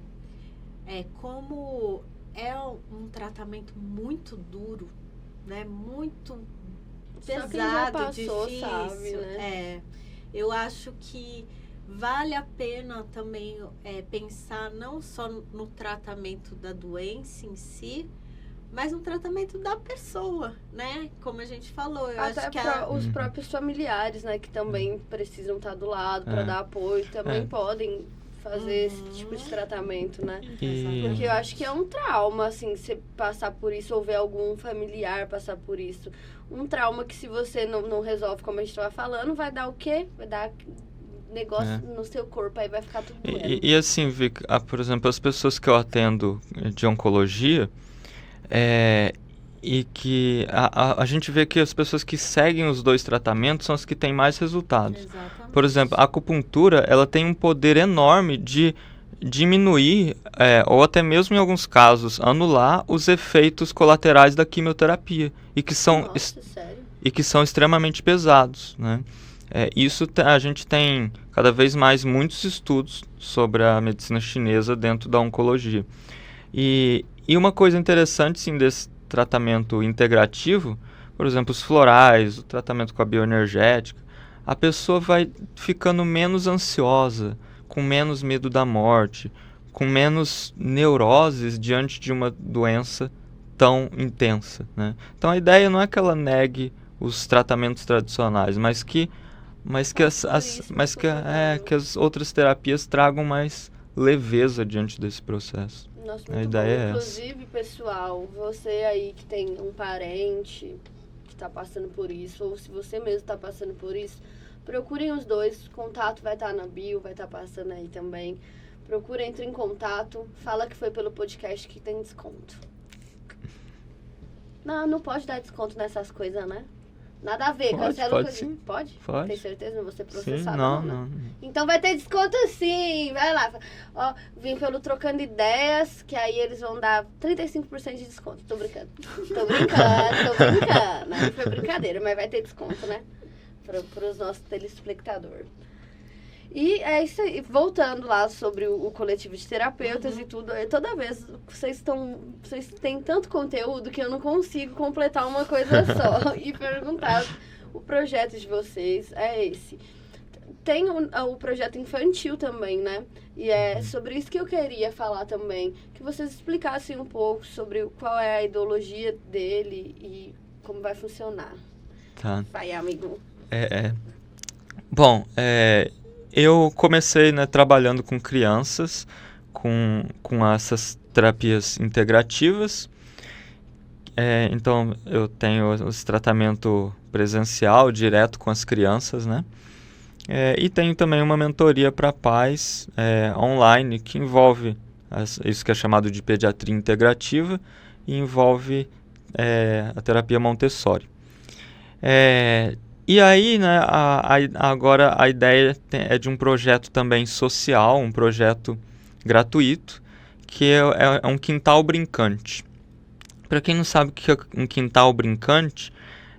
Como é um tratamento muito duro, né? Muito pesado, só quem já passou, difícil. sabe, né? Eu acho que vale a pena também pensar não só no tratamento da doença em si, mas no tratamento da pessoa, né? Como a gente falou, eu até acho que os próprios familiares, né? Que também precisam estar do lado para dar apoio, também podem fazer esse tipo de tratamento, né? Porque eu acho que é um trauma, assim, você passar por isso, ou ver algum familiar passar por isso. Um trauma que se você não resolve, como a gente estava falando, vai dar o quê? Vai dar negócio no seu corpo, aí vai ficar tudo doendo. E assim, Vic, por exemplo, as pessoas que eu atendo de oncologia, e que a gente vê que as pessoas que seguem os dois tratamentos são as que têm mais resultados. Exatamente. Por exemplo, a acupuntura, ela tem um poder enorme de diminuir, ou até mesmo em alguns casos, anular os efeitos colaterais da quimioterapia, e que são, Nossa, sério? e que são extremamente pesados, né? Isso a gente tem cada vez mais muitos estudos sobre a medicina chinesa dentro da oncologia. E uma coisa interessante, sim, desse tratamento integrativo, por exemplo, os florais, o tratamento com a bioenergética, a pessoa vai ficando menos ansiosa, com menos medo da morte, com menos neuroses diante de uma doença tão intensa, né? Então a ideia não é que ela negue os tratamentos tradicionais, mas que as outras terapias tragam mais leveza diante desse processo. Nossa, A muito ideia bom. é Inclusive, pessoal, você aí que tem um parente que está passando por isso, ou se você mesmo está passando por isso, procurem os dois. O contato vai estar na bio, vai estar passando aí também. Procura, entre em contato, fala que foi pelo podcast que tem desconto. Não pode dar desconto nessas coisas, né? Nada a ver, cancela o pode sim. Pode? Pode. Tem certeza? Não vou ser Sim, processada, não. né? Então vai ter desconto sim, vai lá. Ó, vim pelo Trocando Ideias, que aí eles vão dar 35% de desconto. Tô brincando. Não foi brincadeira, mas vai ter desconto, né? Para os nossos telespectadores. E é isso aí, voltando lá sobre o coletivo de terapeutas e tudo, toda vez vocês têm tanto conteúdo que eu não consigo completar uma coisa só e perguntar, o projeto de vocês é esse. Tem o projeto infantil também, né? E é sobre isso que eu queria falar também, que vocês explicassem um pouco sobre qual é a ideologia dele e como vai funcionar. Tá. Vai, amigo. Bom, eu comecei, né, trabalhando com crianças, com essas terapias integrativas. Então, eu tenho esse tratamento presencial, direto com as crianças, né? E tenho também uma mentoria para pais online, que envolve isso que é chamado de pediatria integrativa e envolve a terapia Montessori. E aí, né, agora a ideia é de um projeto também social, um projeto gratuito, que é um quintal brincante. Para quem não sabe o que é um quintal brincante,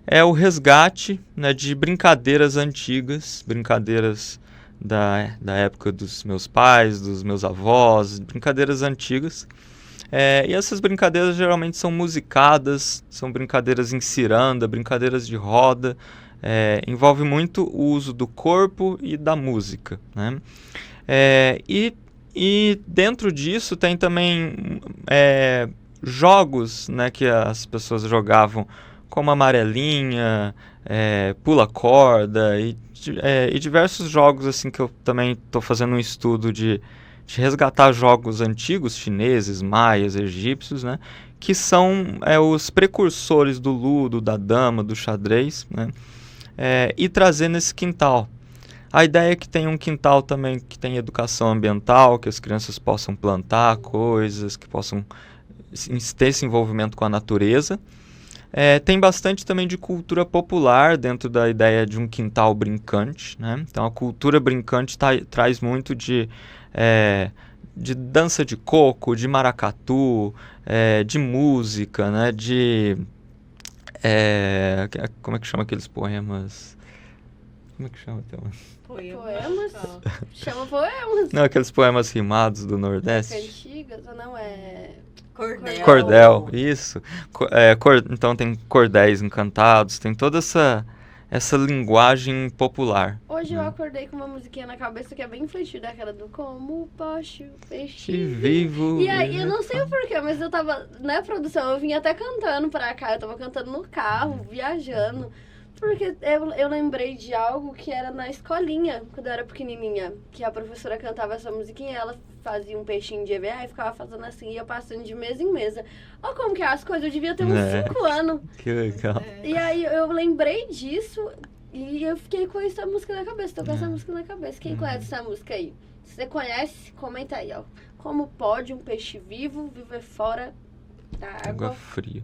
é o resgate, né, de brincadeiras antigas, brincadeiras da época dos meus pais, dos meus avós, brincadeiras antigas. E essas brincadeiras geralmente são musicadas, são brincadeiras em ciranda, brincadeiras de roda, envolve muito o uso do corpo e da música, né? E dentro disso tem também jogos, né, que as pessoas jogavam, como amarelinha, pula corda e diversos jogos assim que eu também estou fazendo um estudo de resgatar jogos antigos chineses, maias, egípcios, né, que são os precursores do ludo, da dama, do xadrez, né, e trazer nesse quintal. A ideia é que tenha um quintal também que tenha educação ambiental, que as crianças possam plantar coisas, que possam ter esse envolvimento com a natureza. Tem bastante também de cultura popular dentro da ideia de um quintal brincante, né? Então a cultura brincante traz muito de dança de coco, de maracatu, de música, né? Como é que chama aqueles poemas? Como é que chama? Poemas? Chama poemas. Não, aqueles poemas rimados do Nordeste. Cantigas, ou não é... Cordel, isso. Então tem cordéis encantados, tem toda essa linguagem popular. Hoje eu acordei com uma musiquinha na cabeça que é bem infantil, daquela do Como Poste o Peixe Vivo. E aí, eu não sei o porquê, mas eu tava, na produção, eu vim até cantando pra cá, eu tava cantando no carro, viajando. Porque eu lembrei de algo que era na escolinha, quando eu era pequenininha, que a professora cantava essa musiquinha, ela fazia um peixinho de EVA e ficava fazendo assim, ia passando de mesa em mesa. Olha como que é as coisas, eu devia ter uns 5 anos. Que legal. E aí eu lembrei disso e eu fiquei com essa música na cabeça, tô com essa música na cabeça. Quem conhece essa música aí? Se você conhece, comenta aí, ó. Como pode um peixe vivo viver fora da água fria?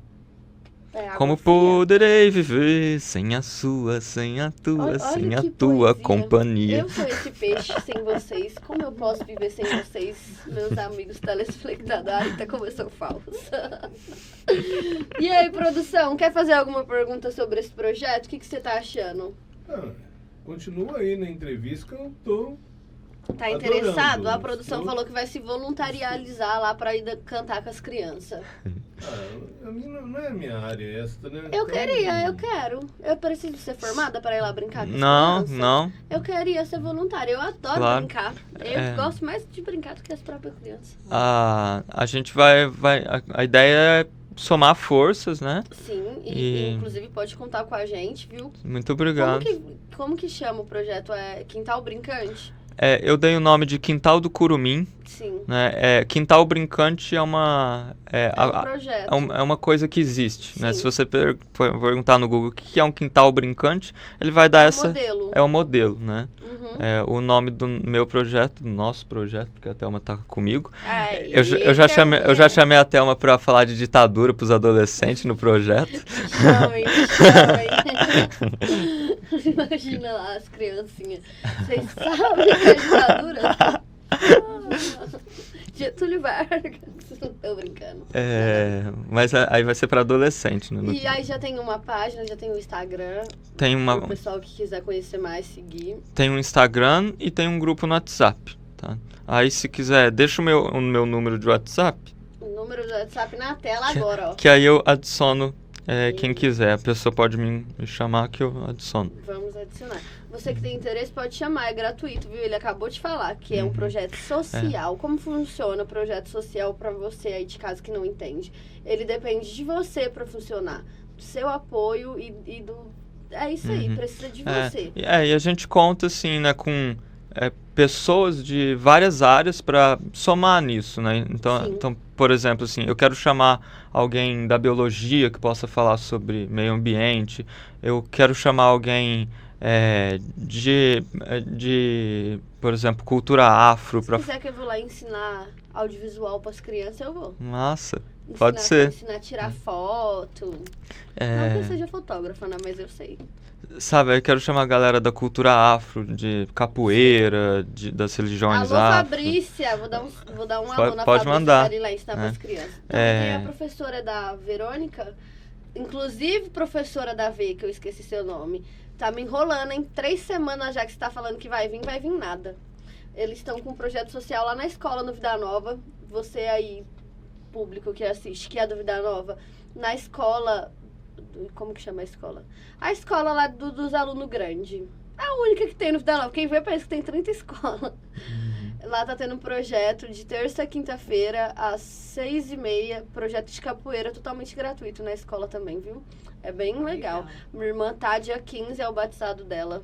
Como poderei viver sem a sua, sem a tua, sem a tua companhia? Eu sou esse peixe sem vocês. Como eu posso viver sem vocês, meus amigos telespectadores? Ai, até começou falsa. E aí, produção, quer fazer alguma pergunta sobre esse projeto? O que você tá achando? Continua aí na entrevista que eu tô... Tá interessado? A produção falou que vai se voluntarializar lá pra ir cantar com as crianças. A minha não é a minha área essa, né? Eu quero. Eu preciso ser formada para ir lá brincar com as crianças? Não. Eu queria ser voluntária. Eu adoro brincar. Eu gosto mais de brincar do que as próprias crianças. A gente vai... A ideia é somar forças, né? Sim, e inclusive pode contar com a gente, viu? Muito obrigado. Como que chama o projeto? É Quintal Brincante? Eu dei o nome de Quintal do Curumim. Sim. Né? Quintal Brincante é uma... um projeto. É uma coisa que existe. Né? Se você perguntar no Google o que é um quintal brincante, ele vai dar modelo. É um modelo, né? Uhum. O nome do meu projeto, do nosso projeto, porque a Thelma tá comigo. Eu já chamei a Thelma para falar de ditadura para os adolescentes no projeto. Chamem. Imagina lá as criancinhas. Vocês sabem que é ditadura? Getúlio Vargas. Tô brincando. Mas aí vai ser para adolescente, né? E aí já tem uma página, já tem o Instagram. Tem o pessoal que quiser conhecer mais, seguir. Tem um Instagram e tem um grupo no WhatsApp, tá? Aí se quiser, deixa o meu número de WhatsApp. O número do WhatsApp na tela agora, ó. Que aí eu adiciono quem quiser. A pessoa pode me chamar que eu adiciono. Vamos adicionar. Você que tem interesse pode chamar, é gratuito, viu? Ele acabou de falar que é um projeto social. Como funciona o projeto social para você aí de casa que não entende? Ele depende de você para funcionar. Do seu apoio e do... É isso aí, precisa de você. E a gente conta, assim, né, com pessoas de várias áreas para somar nisso, né? Então, por exemplo, assim, eu quero chamar alguém da biologia que possa falar sobre meio ambiente. Eu quero chamar alguém... por exemplo, cultura afro. Se quiser que eu vou lá ensinar audiovisual para as crianças, eu vou. Massa. Pode ser. Ensinar a tirar foto. Não que É, eu seja fotógrafa, né? Mas eu sei. sabe, eu quero chamar a galera da cultura afro, de capoeira, das religiões Alô, afro. Fabrícia! Vou dar um Pode- alô na pode Fabrícia mandar. pra ir lá ensinar pras crianças. Então, É. tem a professora da Verônica, inclusive professora da V, que eu esqueci seu nome, tá me enrolando em 3 semanas já que você tá falando que vai vir nada. Eles estão com um projeto social lá na escola, no Vida Nova. Você aí, público que assiste, que é do Vida Nova, na escola... Como que chama a escola? A escola lá dos alunos grandes. É a única que tem no Vida Nova. Quem vê parece que tem 30 escolas. Lá tá tendo um projeto de terça a quinta-feira, às 6h30. Projeto de capoeira totalmente gratuito na escola também, viu? É bem legal. Minha irmã tá dia 15, é o batizado dela.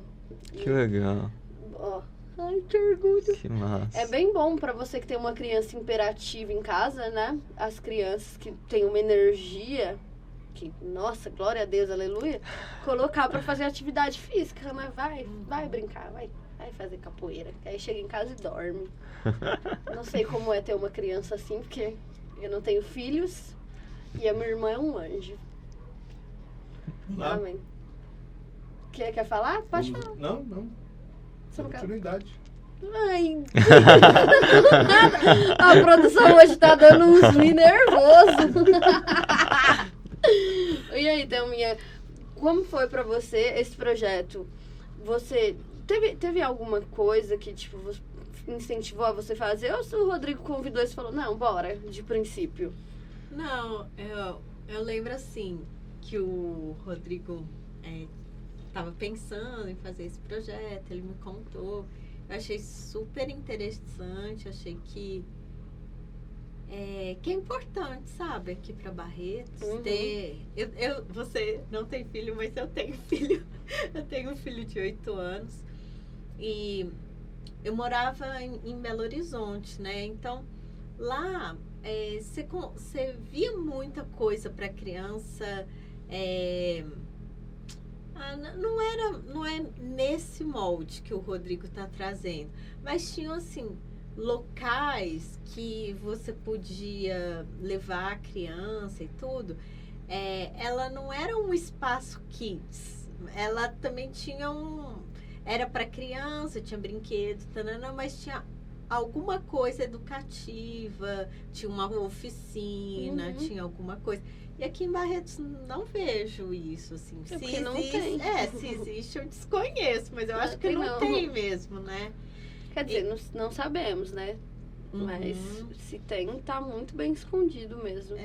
Que legal, Ó. Ai, que orgulho. que massa. É bem bom pra você que tem uma criança imperativa em casa, né? As crianças que têm uma energia, que, nossa, glória a Deus, aleluia, colocar pra fazer atividade física, né? Vai brincar, vai fazer capoeira. Aí chega em casa e dorme. Não sei como é ter uma criança assim, porque eu não tenho filhos e a minha irmã é um anjo. Lá. Amém. Quer falar? Pode falar. Não. Você não quer... Continuidade. Ai, a produção hoje tá dando uns me nervoso. E aí, Thelminha, como foi pra você esse projeto? Você teve alguma coisa que, tipo, incentivou a você fazer? Ou se o Rodrigo convidou e você falou, não, bora, de princípio? Não, eu lembro assim, que o Rodrigo estava pensando em fazer esse projeto, ele me contou. Eu achei super interessante, achei que é importante, sabe, aqui para Barretos ter... Você não tem filho, mas eu tenho filho. Eu tenho um filho de 8 anos e eu morava em Belo Horizonte, né? Então, lá você via muita coisa para criança. Não é nesse molde que o Rodrigo está trazendo, mas tinham assim locais que você podia levar a criança e tudo. Ela não era um espaço kids, ela também tinha era para criança, tinha brinquedo, tanana, mas tinha alguma coisa educativa, tinha uma oficina, tinha alguma coisa. E aqui em Barretos não vejo isso, assim. É porque Se não existe, tem. Se existe, eu desconheço, mas eu acho que não tem mesmo, né? Quer dizer, não sabemos, né? Mas se tem, tá muito bem escondido mesmo.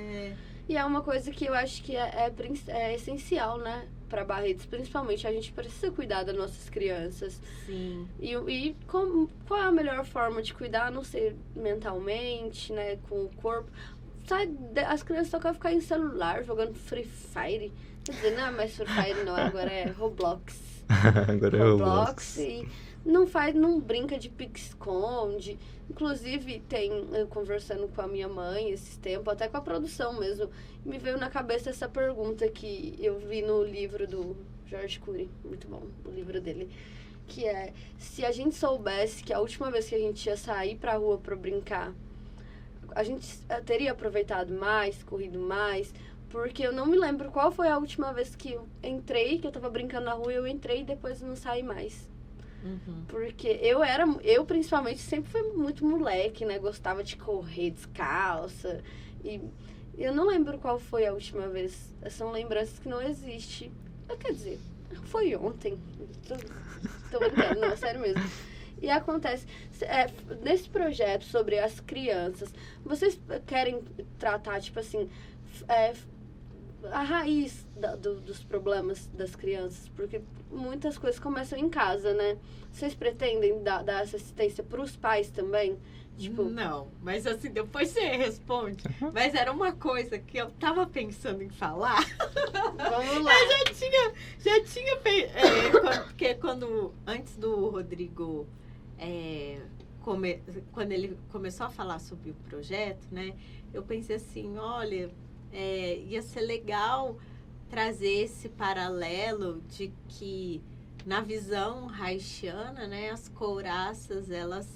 E é uma coisa que eu acho que é essencial, né? Para Barretos, principalmente, a gente precisa cuidar das nossas crianças. Sim. E qual é a melhor forma de cuidar, a não ser mentalmente, né? Com o corpo. As crianças só querem ficar em celular, jogando Free Fire. Quer dizer, não é mais Free Fire, não, agora é Roblox. Agora é Roblox. E não brinca de pique-esconde. Inclusive, eu conversando com a minha mãe esses tempos, até com a produção mesmo, me veio na cabeça essa pergunta que eu vi no livro do George Cury, muito bom, o livro dele, que é, se a gente soubesse que a última vez que a gente ia sair pra rua pra brincar, a gente teria aproveitado mais, corrido mais, porque eu não me lembro qual foi a última vez que eu entrei, que eu tava brincando na rua, eu entrei e depois não saí mais. Porque eu principalmente sempre fui muito moleque, né? Gostava de correr descalça. E eu não lembro qual foi a última vez. São lembranças que não existem. Quer dizer, foi ontem. Tô brincando, não, sério mesmo. E acontece, nesse projeto sobre as crianças, vocês querem tratar, tipo assim, a raiz dos problemas das crianças? Porque muitas coisas começam em casa, né? Vocês pretendem dar essa assistência para os pais também? Tipo... Não, mas assim, depois você responde. Mas era uma coisa que eu tava pensando em falar. Vamos lá. Eu já tinha porque antes do Rodrigo, quando ele começou a falar sobre o projeto, né? Eu pensei assim, olha, ia ser legal trazer esse paralelo de que na visão haitiana, né, as couraças, elas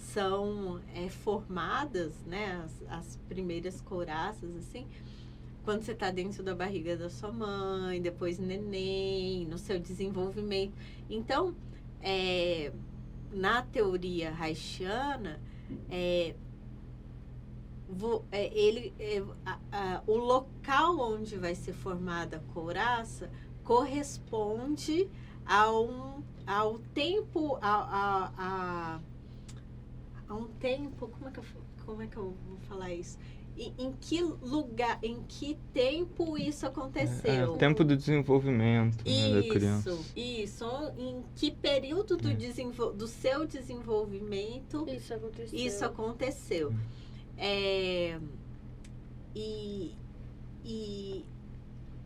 são formadas, né, as primeiras couraças, assim, quando você está dentro da barriga da sua mãe, depois neném, no seu desenvolvimento. Então, na teoria haitiana, o local onde vai ser formada a couraça corresponde ao tempo, a um tempo, como é que eu vou falar isso? Em que lugar, em que tempo isso aconteceu? O tempo do desenvolvimento, né, da criança. Isso. Em que período do seu desenvolvimento isso aconteceu? E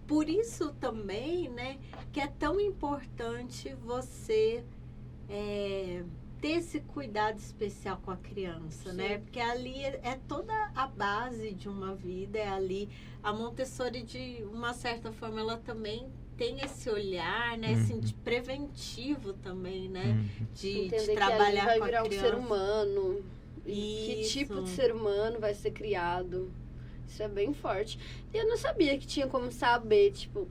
por isso também, né, que é tão importante você ter esse cuidado especial com a criança, sim, né? Porque ali é toda a base de uma vida, é ali. A Montessori, de uma certa forma, ela também tem esse olhar, né? Assim, preventivo também, né? De trabalhar que com a criança. Vai virar um ser humano. Que tipo de ser humano vai ser criado. Isso é bem forte. E eu não sabia que tinha como saber, tipo,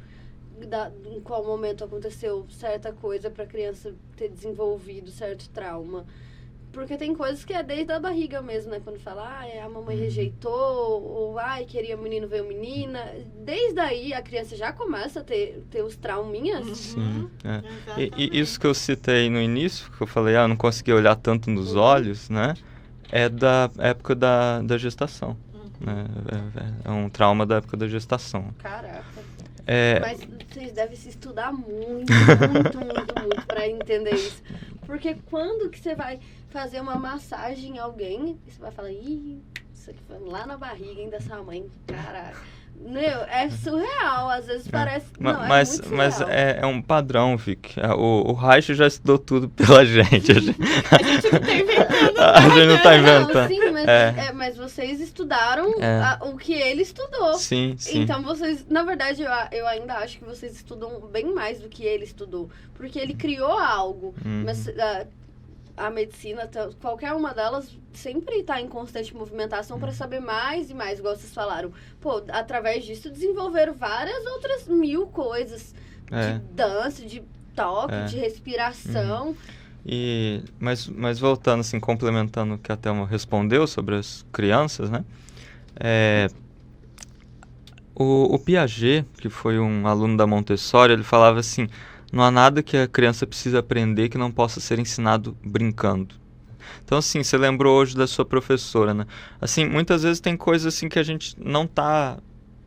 em qual momento aconteceu certa coisa para a criança ter desenvolvido certo trauma. Porque tem coisas que é desde a barriga mesmo, né? Quando fala, a mamãe rejeitou, ou queria menino, veio menina. Desde aí a criança já começa a ter os trauminhas. Sim. E isso que eu citei no início, que eu falei, não consegui olhar tanto nos olhos, né? É da época da gestação. Né? É um trauma da época da gestação. Caraca. Mas vocês devem se estudar muito para entender isso. Porque quando que você vai fazer uma massagem em alguém, você vai falar, isso aqui foi lá na barriga, hein, dessa mãe. Caraca. Meu, é surreal, às vezes parece... Mas é um padrão, Vic. O Reich já estudou tudo pela gente. A gente não tá inventando. A gente não tá inventando. Sim, mas vocês estudaram o que ele estudou. Sim. Então vocês, na verdade, eu ainda acho que vocês estudam bem mais do que ele estudou. Porque ele criou algo. Mas a medicina, qualquer uma delas, sempre está em constante movimentação para saber mais e mais, igual vocês falaram. Pô, através disso desenvolveram várias outras 1000 coisas. De dança, de toque, de respiração. Mas voltando, assim, complementando o que a Thelma respondeu sobre as crianças, né? O Piaget, que foi um aluno da Montessori, ele falava assim: não há nada que a criança precisa aprender que não possa ser ensinado brincando. Então, assim, você lembrou hoje da sua professora, né? Assim, muitas vezes tem coisas assim que a gente não tá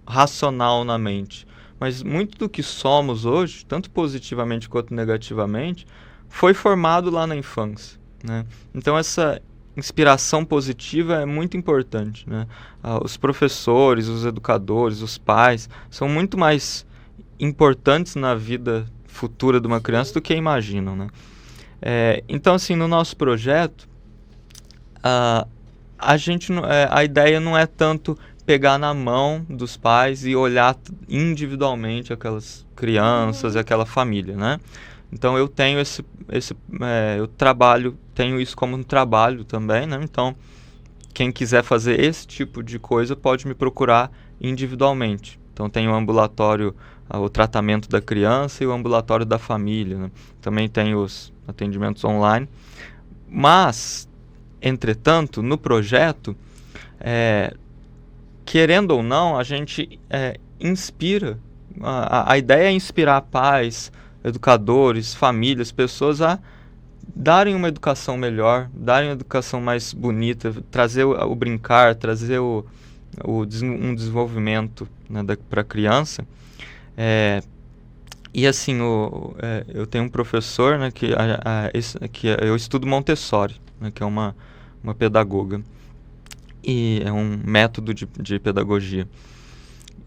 racional na mente. Mas muito do que somos hoje, tanto positivamente quanto negativamente, foi formado lá na infância, né? Então, essa inspiração positiva é muito importante, né? Os professores, os educadores, os pais são muito mais importantes na vida futura de uma criança do que imaginam, né? Então, assim, no nosso projeto, a ideia não é tanto pegar na mão dos pais e olhar individualmente aquelas crianças e aquela família, né? Então, eu tenho eu tenho isso como um trabalho também, né? Então, quem quiser fazer esse tipo de coisa pode me procurar individualmente. Então, tem o ambulatório, o tratamento da criança e o ambulatório da família, né? Também tem os atendimentos online. Mas, entretanto, no projeto, querendo ou não, a gente inspira. A ideia é inspirar pais, educadores, famílias, pessoas a darem uma educação melhor, darem uma educação mais bonita, trazer o brincar, trazer um desenvolvimento, né, para a criança. E assim, eu tenho um professor, né, que eu estudo Montessori, né, que é uma pedagoga, e é um método de pedagogia.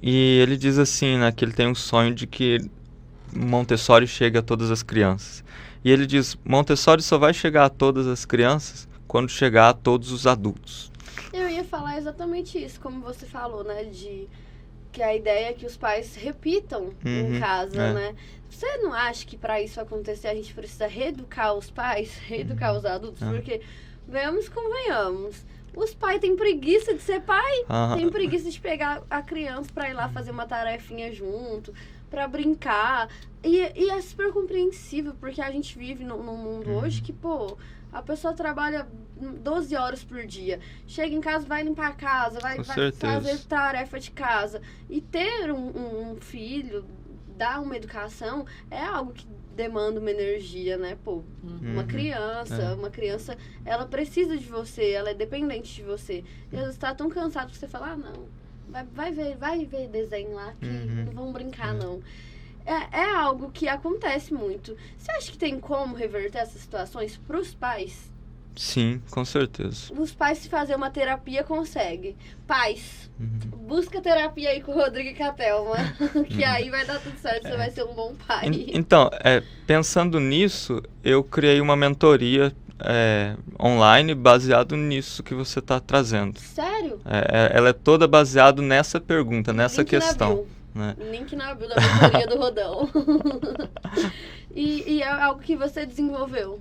E ele diz assim, né, que ele tem um sonho de que Montessori chegue a todas as crianças. E ele diz, Montessori só vai chegar a todas as crianças quando chegar a todos os adultos. Eu ia falar exatamente isso, como você falou, né, que a ideia é que os pais repitam em casa, né? Você não acha que para isso acontecer a gente precisa reeducar os pais, reeducar os adultos? Porque venhamos, convenhamos. Os pais têm preguiça de ser pai, têm preguiça de pegar a criança pra ir lá fazer uma tarefinha junto, pra brincar. E é super compreensível, porque a gente vive num mundo hoje que, pô, a pessoa trabalha 12 horas por dia. Chega em casa, vai limpar a casa, vai fazer tarefa de casa. E ter um filho, dar uma educação, é algo que demanda uma energia, né? Pô, uma criança, ela precisa de você, ela é dependente de você. E às vezes tá tão cansado que você fala, não, vai ver desenho lá, que não vão brincar, não. É algo que acontece muito. Você acha que tem como reverter essas situações pros pais? Sim, com certeza. Os pais, se fazer uma terapia, conseguem. Pais, busca terapia aí com o Rodrigo e com a Thelma, que aí vai dar tudo certo, você vai ser um bom pai. Então, pensando nisso, eu criei uma mentoria online baseado nisso que você está trazendo. Sério? Ela é toda baseada nessa pergunta, nessa questão. Né? Link na bio da mentoria do Rodão. E é algo que você desenvolveu?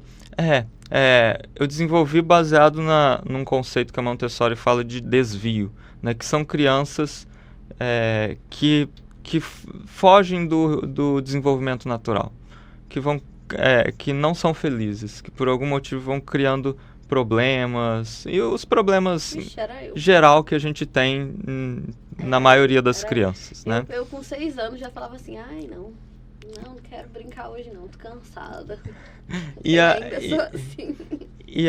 Eu desenvolvi baseado num conceito que a Montessori fala de desvio, né? Que são crianças que fogem do desenvolvimento natural, que não são felizes, que por algum motivo vão criando problemas, e os problemas geral que a gente tem na maioria das crianças, né? Eu com 6 anos já falava assim, não quero brincar hoje não, tô cansada. E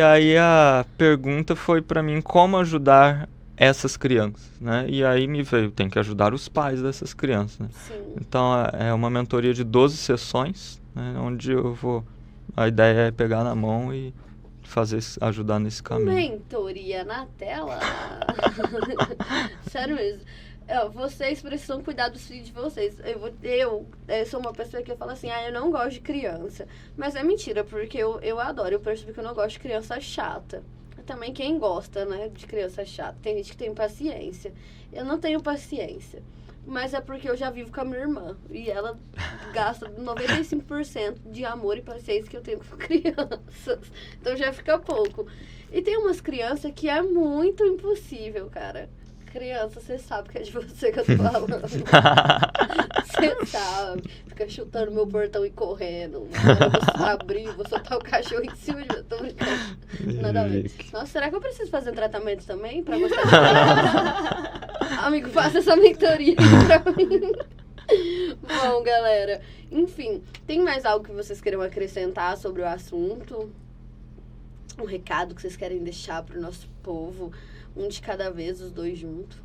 aí a pergunta foi para mim como ajudar essas crianças, né? E aí me veio, tem que ajudar os pais dessas crianças, né? Sim. Então é uma mentoria de 12 sessões, né? Onde a ideia é pegar na mão e ajudar nesse caminho. Mentoria na tela? Sério mesmo. Vocês precisam cuidar dos filhos de vocês. Eu sou uma pessoa que eu falo assim, eu não gosto de criança. Mas é mentira, porque eu adoro. Eu percebi que eu não gosto de criança chata. Também quem gosta, né, de criança chata. Tem gente que tem paciência. Eu não tenho paciência. Mas é porque eu já vivo com a minha irmã. E ela gasta 95% de amor e paciência que eu tenho com crianças. Então já fica pouco. E tem umas crianças que é muito impossível, cara. Criança, você sabe que é de você que eu tô falando. Você sabe. Fica chutando meu portão e correndo. Eu vou abrir, vou soltar o cachorro em cima de mim. Tô brincando. Nada a ver. Nossa, será que eu preciso fazer tratamento também pra gostar de criança? Amigo, faça essa mentoria pra mim. Bom, galera. Enfim, tem mais algo que vocês queiram acrescentar sobre o assunto? Um recado que vocês querem deixar pro nosso povo? Um de cada vez, os dois juntos.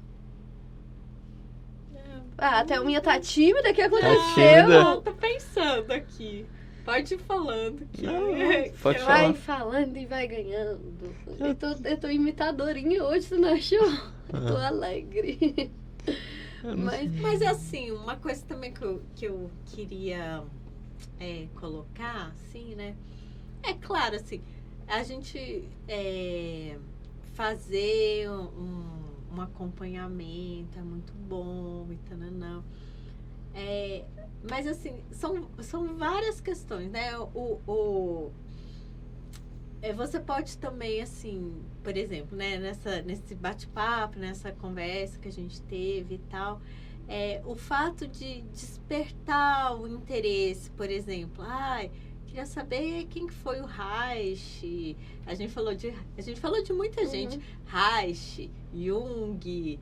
A Thelminha tá tímida, o que aconteceu? Eu tô pensando aqui. Pode ir falando. Pode falar. Vai falando e vai ganhando. Eu tô imitadorinha hoje, você não achou? Tô alegre. Mas assim, uma coisa também que eu queria colocar, assim, né? É claro, assim, a gente fazer um acompanhamento é muito bom e tananã. Mas assim, são várias questões, né? Você pode também, assim, por exemplo, né, nesse bate-papo, nessa conversa que a gente teve e tal, o fato de despertar o interesse, por exemplo, queria saber quem que foi o Reich. A gente falou de muita gente. Reich, Jung,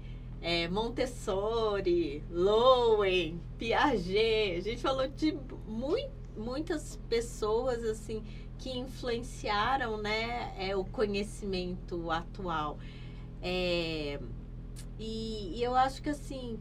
Montessori, Lowen, Piaget. A gente falou de muitas pessoas assim que influenciaram, né, o conhecimento atual. E eu acho que assim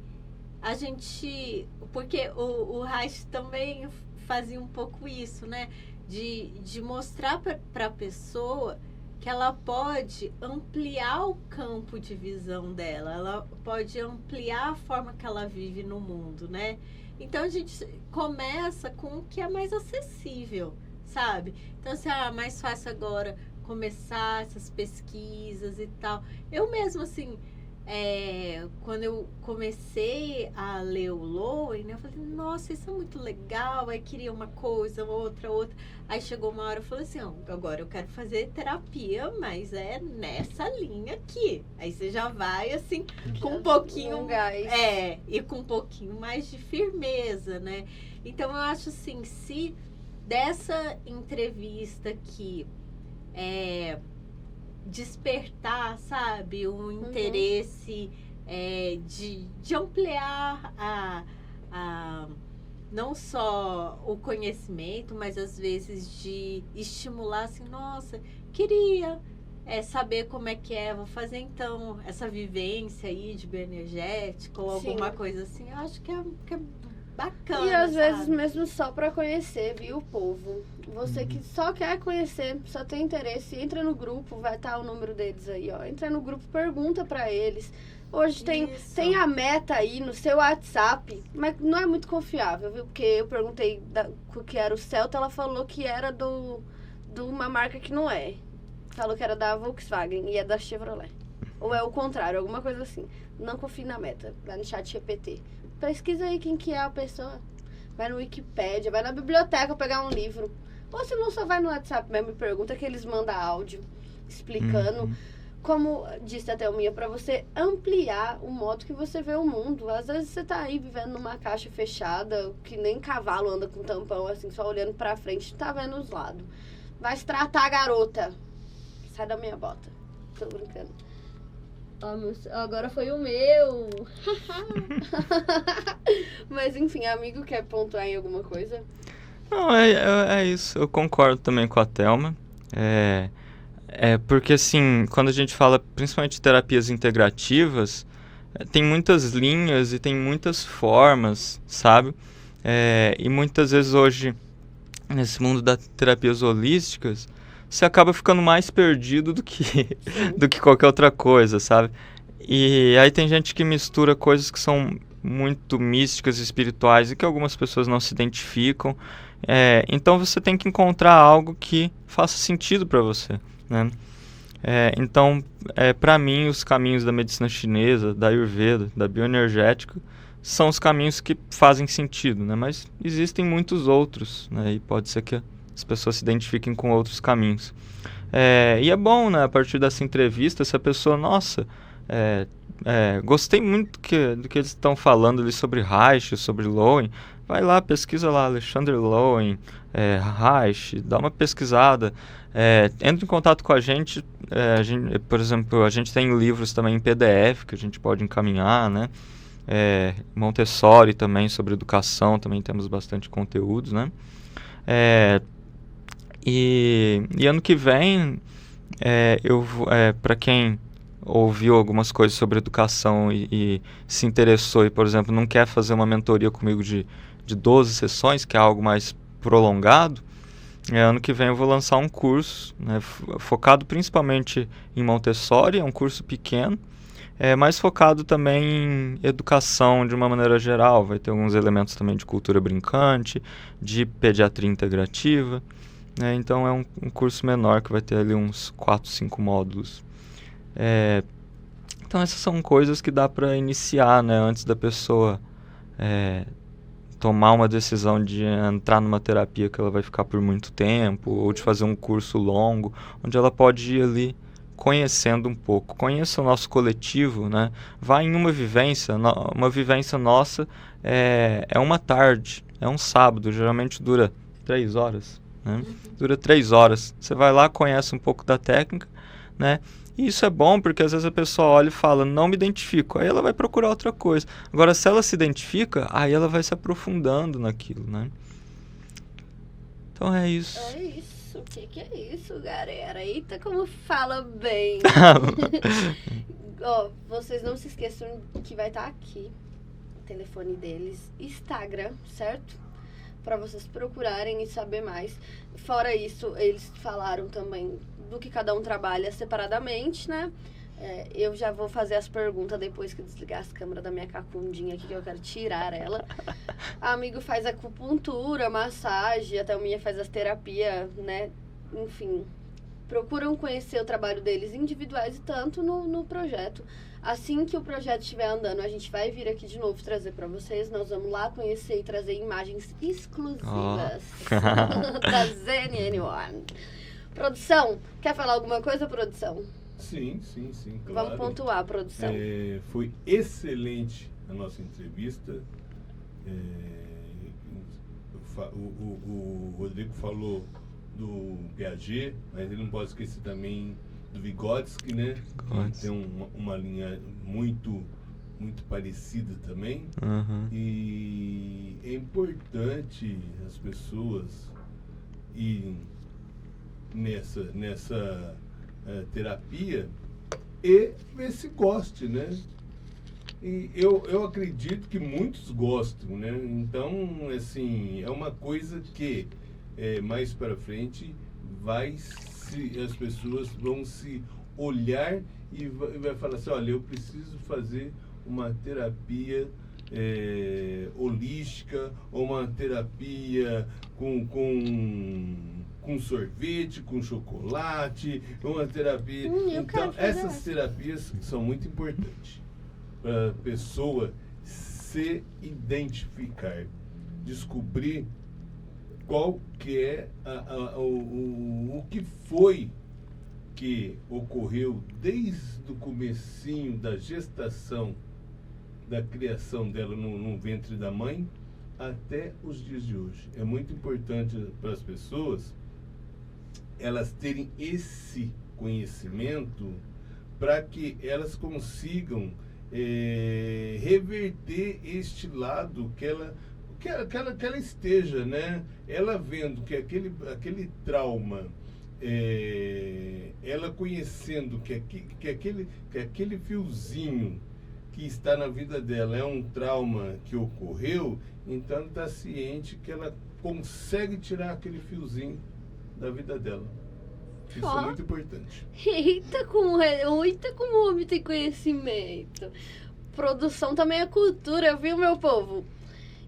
a gente, porque o Reich também fazia um pouco isso, né? De mostrar para a pessoa que ela pode ampliar o campo de visão dela, ela pode ampliar a forma que ela vive no mundo, né? Então a gente começa com o que é mais acessível, sabe? Então, assim, mais fácil agora começar essas pesquisas e tal. Eu mesmo, assim, quando eu comecei a ler o Lowen, né, eu falei, nossa, isso é muito legal, aí queria uma coisa, outra. Aí chegou uma hora e falei assim, agora eu quero fazer terapia, mas é nessa linha aqui. Aí você já vai, assim, com um pouquinho... gás. E com um pouquinho mais de firmeza, né? Então, eu acho assim, se dessa entrevista aqui despertar, sabe, um interesse de ampliar não só o conhecimento, mas às vezes de estimular assim, nossa, queria saber como é que vou fazer então essa vivência aí de bioenergética ou alguma coisa assim, eu acho que é bacana. E às sabe? vezes mesmo só pra conhecer, viu, o povo. Você que só quer conhecer, só tem interesse, entra no grupo, vai estar o número deles aí, ó. Entra no grupo, pergunta pra eles. Hoje tem a meta aí no seu WhatsApp, mas não é muito confiável, viu? Porque eu perguntei o que era o Celta, ela falou que era de uma marca que não é. Falou que era da Volkswagen e é da Chevrolet. Ou é o contrário, alguma coisa assim. Não confie na meta, vai no chat GPT. Pesquisa aí quem que é a pessoa. Vai no Wikipédia, vai na biblioteca pegar um livro. Ou se não, só vai no WhatsApp mesmo e pergunta que eles mandam áudio explicando. Como disse a Thelminha, para você ampliar o modo que você vê o mundo. Às vezes você tá aí vivendo numa caixa fechada, que nem cavalo anda com tampão, assim, só olhando pra frente, não tá vendo os lados. Vai se tratar, garota. Sai da minha bota. Tô brincando. Agora foi o meu. Mas enfim, amigo, quer pontuar em alguma coisa? Não, é isso. Eu concordo também com a Thelma. Porque, assim, quando a gente fala principalmente de terapias integrativas, tem muitas linhas e tem muitas formas, sabe? E muitas vezes hoje, nesse mundo das terapias holísticas, você acaba ficando mais perdido do que qualquer outra coisa, sabe? E aí tem gente que mistura coisas que são muito místicas e espirituais e que algumas pessoas não se identificam. Então você tem que encontrar algo que faça sentido para você, né? Então, para mim, os caminhos da medicina chinesa, da Ayurveda, da bioenergética, são os caminhos que fazem sentido, né? Mas existem muitos outros, né? E pode ser que as pessoas se identifiquem com outros caminhos. E é bom, né? A partir dessa entrevista, se a pessoa, nossa, gostei muito do que eles estão falando ali sobre Reich, sobre Lowen, vai lá, pesquisa lá, Alexander Lowen, Reich, dá uma pesquisada, entra em contato com a gente, por exemplo, a gente tem livros também em PDF que a gente pode encaminhar, né? Montessori também, sobre educação, também temos bastante conteúdos, né? E ano que vem, para quem ouviu algumas coisas sobre educação e se interessou e, por exemplo, não quer fazer uma mentoria comigo de 12 sessões, que é algo mais prolongado, ano que vem eu vou lançar um curso, né, focado principalmente em Montessori, é um curso pequeno, mas focado também em educação de uma maneira geral. Vai ter alguns elementos também de cultura brincante, de pediatria integrativa, né, então é um curso menor que vai ter ali uns 4, 5 módulos. Então essas são coisas que dá para iniciar, né, antes da pessoa tomar uma decisão de entrar numa terapia que ela vai ficar por muito tempo, ou de fazer um curso longo, onde ela pode ir ali conhecendo um pouco. Conheça o nosso coletivo, né? Vá em uma vivência nossa é uma tarde, é um sábado, geralmente dura 3 horas, né? Dura 3 horas. Você vai lá, conhece um pouco da técnica, né? E isso é bom porque às vezes a pessoa olha e fala, não me identifico, aí ela vai procurar outra coisa. Agora, se ela se identifica, aí ela vai se aprofundando naquilo, né? Então é isso. É isso. O que é isso, galera? Eita, como fala bem. Ó, vocês não se esqueçam que vai estar aqui o telefone deles, Instagram, certo? Para vocês procurarem e saber mais. Fora isso, eles falaram também do que cada um trabalha separadamente, né? Eu já vou fazer as perguntas depois que desligar as câmeras da minha cacundinha aqui, que eu quero tirar ela. A amigo faz acupuntura, massagem, a Thelminha faz as terapias, né? Enfim, procuram conhecer o trabalho deles individuais e tanto no projeto. Assim que o projeto estiver andando, a gente vai vir aqui de novo trazer para vocês. Nós vamos lá conhecer e trazer imagens exclusivas da ZNN1. Produção, quer falar alguma coisa, produção? Sim, claro. Vamos pontuar, produção. Foi excelente a nossa entrevista. O Rodrigo falou do Piaget, mas ele não pode esquecer também do Vygotsky, né? Tem uma linha muito parecida também. Uhum. E é importante as pessoas irem nessa terapia e ver se goste, né? E eu acredito que muitos gostam, né? Então, assim, é uma coisa que mais para frente as pessoas vão se olhar e vai falar assim, olha, eu preciso fazer uma terapia holística, ou uma terapia com sorvete, com chocolate, uma terapia. Então, essas terapias são muito importantes para a pessoa se identificar, descobrir qual que é o que foi que ocorreu desde o comecinho da gestação, da criação dela no ventre da mãe até os dias de hoje. É muito importante para as pessoas elas terem esse conhecimento para que elas consigam reverter este lado que ela esteja, né? Ela vendo que aquele trauma, ela conhecendo que aquele fiozinho que está na vida dela é um trauma que ocorreu, então ela está ciente que ela consegue tirar aquele fiozinho da vida dela. Isso é muito importante. Eita, como o homem tem conhecimento. Produção também é cultura, viu, meu povo?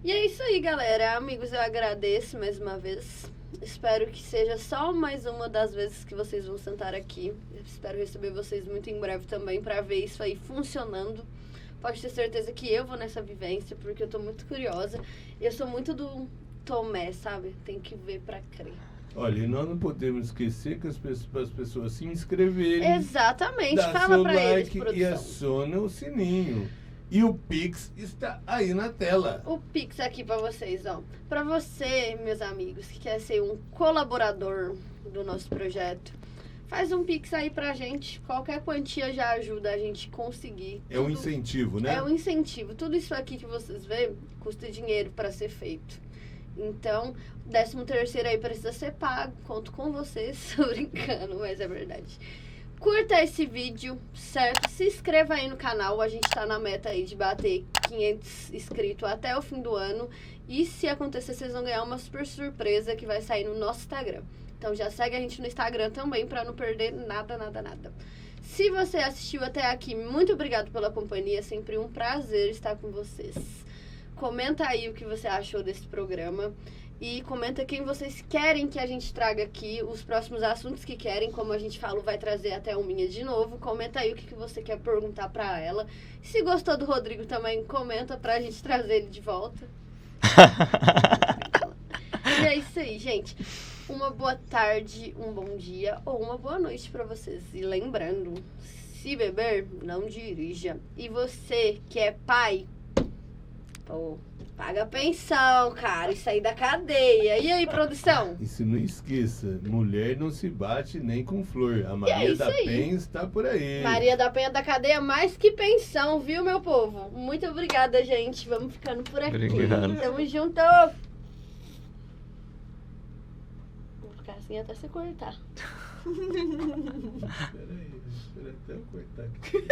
E é isso aí, galera. Amigos, eu agradeço mais uma vez. Espero que seja só mais uma das vezes que vocês vão sentar aqui. Eu espero receber vocês muito em breve também para ver isso aí funcionando. Pode ter certeza que eu vou nessa vivência, porque eu tô muito curiosa. Eu sou muito do Tomé, sabe? Tem que ver para crer. Olha, e nós não podemos esquecer que as pessoas se inscreverem. Exatamente. Fala pra eles, produção. E aciona o sininho. E o Pix está aí na tela. O Pix aqui pra vocês, ó. Pra você, meus amigos, que quer ser um colaborador do nosso projeto, faz um Pix aí pra gente. Qualquer quantia já ajuda a gente conseguir. É um incentivo, né? É um incentivo. Tudo isso aqui que vocês vê custa dinheiro pra ser feito. Então, 13º aí precisa ser pago. Conto com vocês. Tô brincando, mas é verdade. Curta esse vídeo, certo? Se inscreva aí no canal. A gente tá na meta aí de bater 500 inscritos até o fim do ano. E se acontecer, vocês vão ganhar uma super surpresa que vai sair no nosso Instagram. Então já segue a gente no Instagram também pra não perder nada. Se você assistiu até aqui, muito obrigado pela companhia. É sempre um prazer estar com vocês. Comenta aí o que você achou desse programa. E comenta quem vocês querem que a gente traga aqui, os próximos assuntos que querem, como a gente falou, vai trazer até a Minha de novo. Comenta aí o que você quer perguntar pra ela. Se gostou do Rodrigo também, comenta pra gente trazer ele de volta. E é isso aí, gente. Uma boa tarde, um bom dia ou uma boa noite pra vocês. E lembrando, se beber, não dirija. E você que é pai, pô, paga a pensão, cara. Isso aí da cadeia. E aí, produção? E se não esqueça, mulher não se bate nem com flor. A Maria da Penha está por aí. Maria da Penha da cadeia mais que pensão, viu, meu povo? Muito obrigada, gente. Vamos ficando por aqui. Obrigado. Tamo junto. Vou ficar assim até você cortar. Espera aí, espera até eu cortar aqui.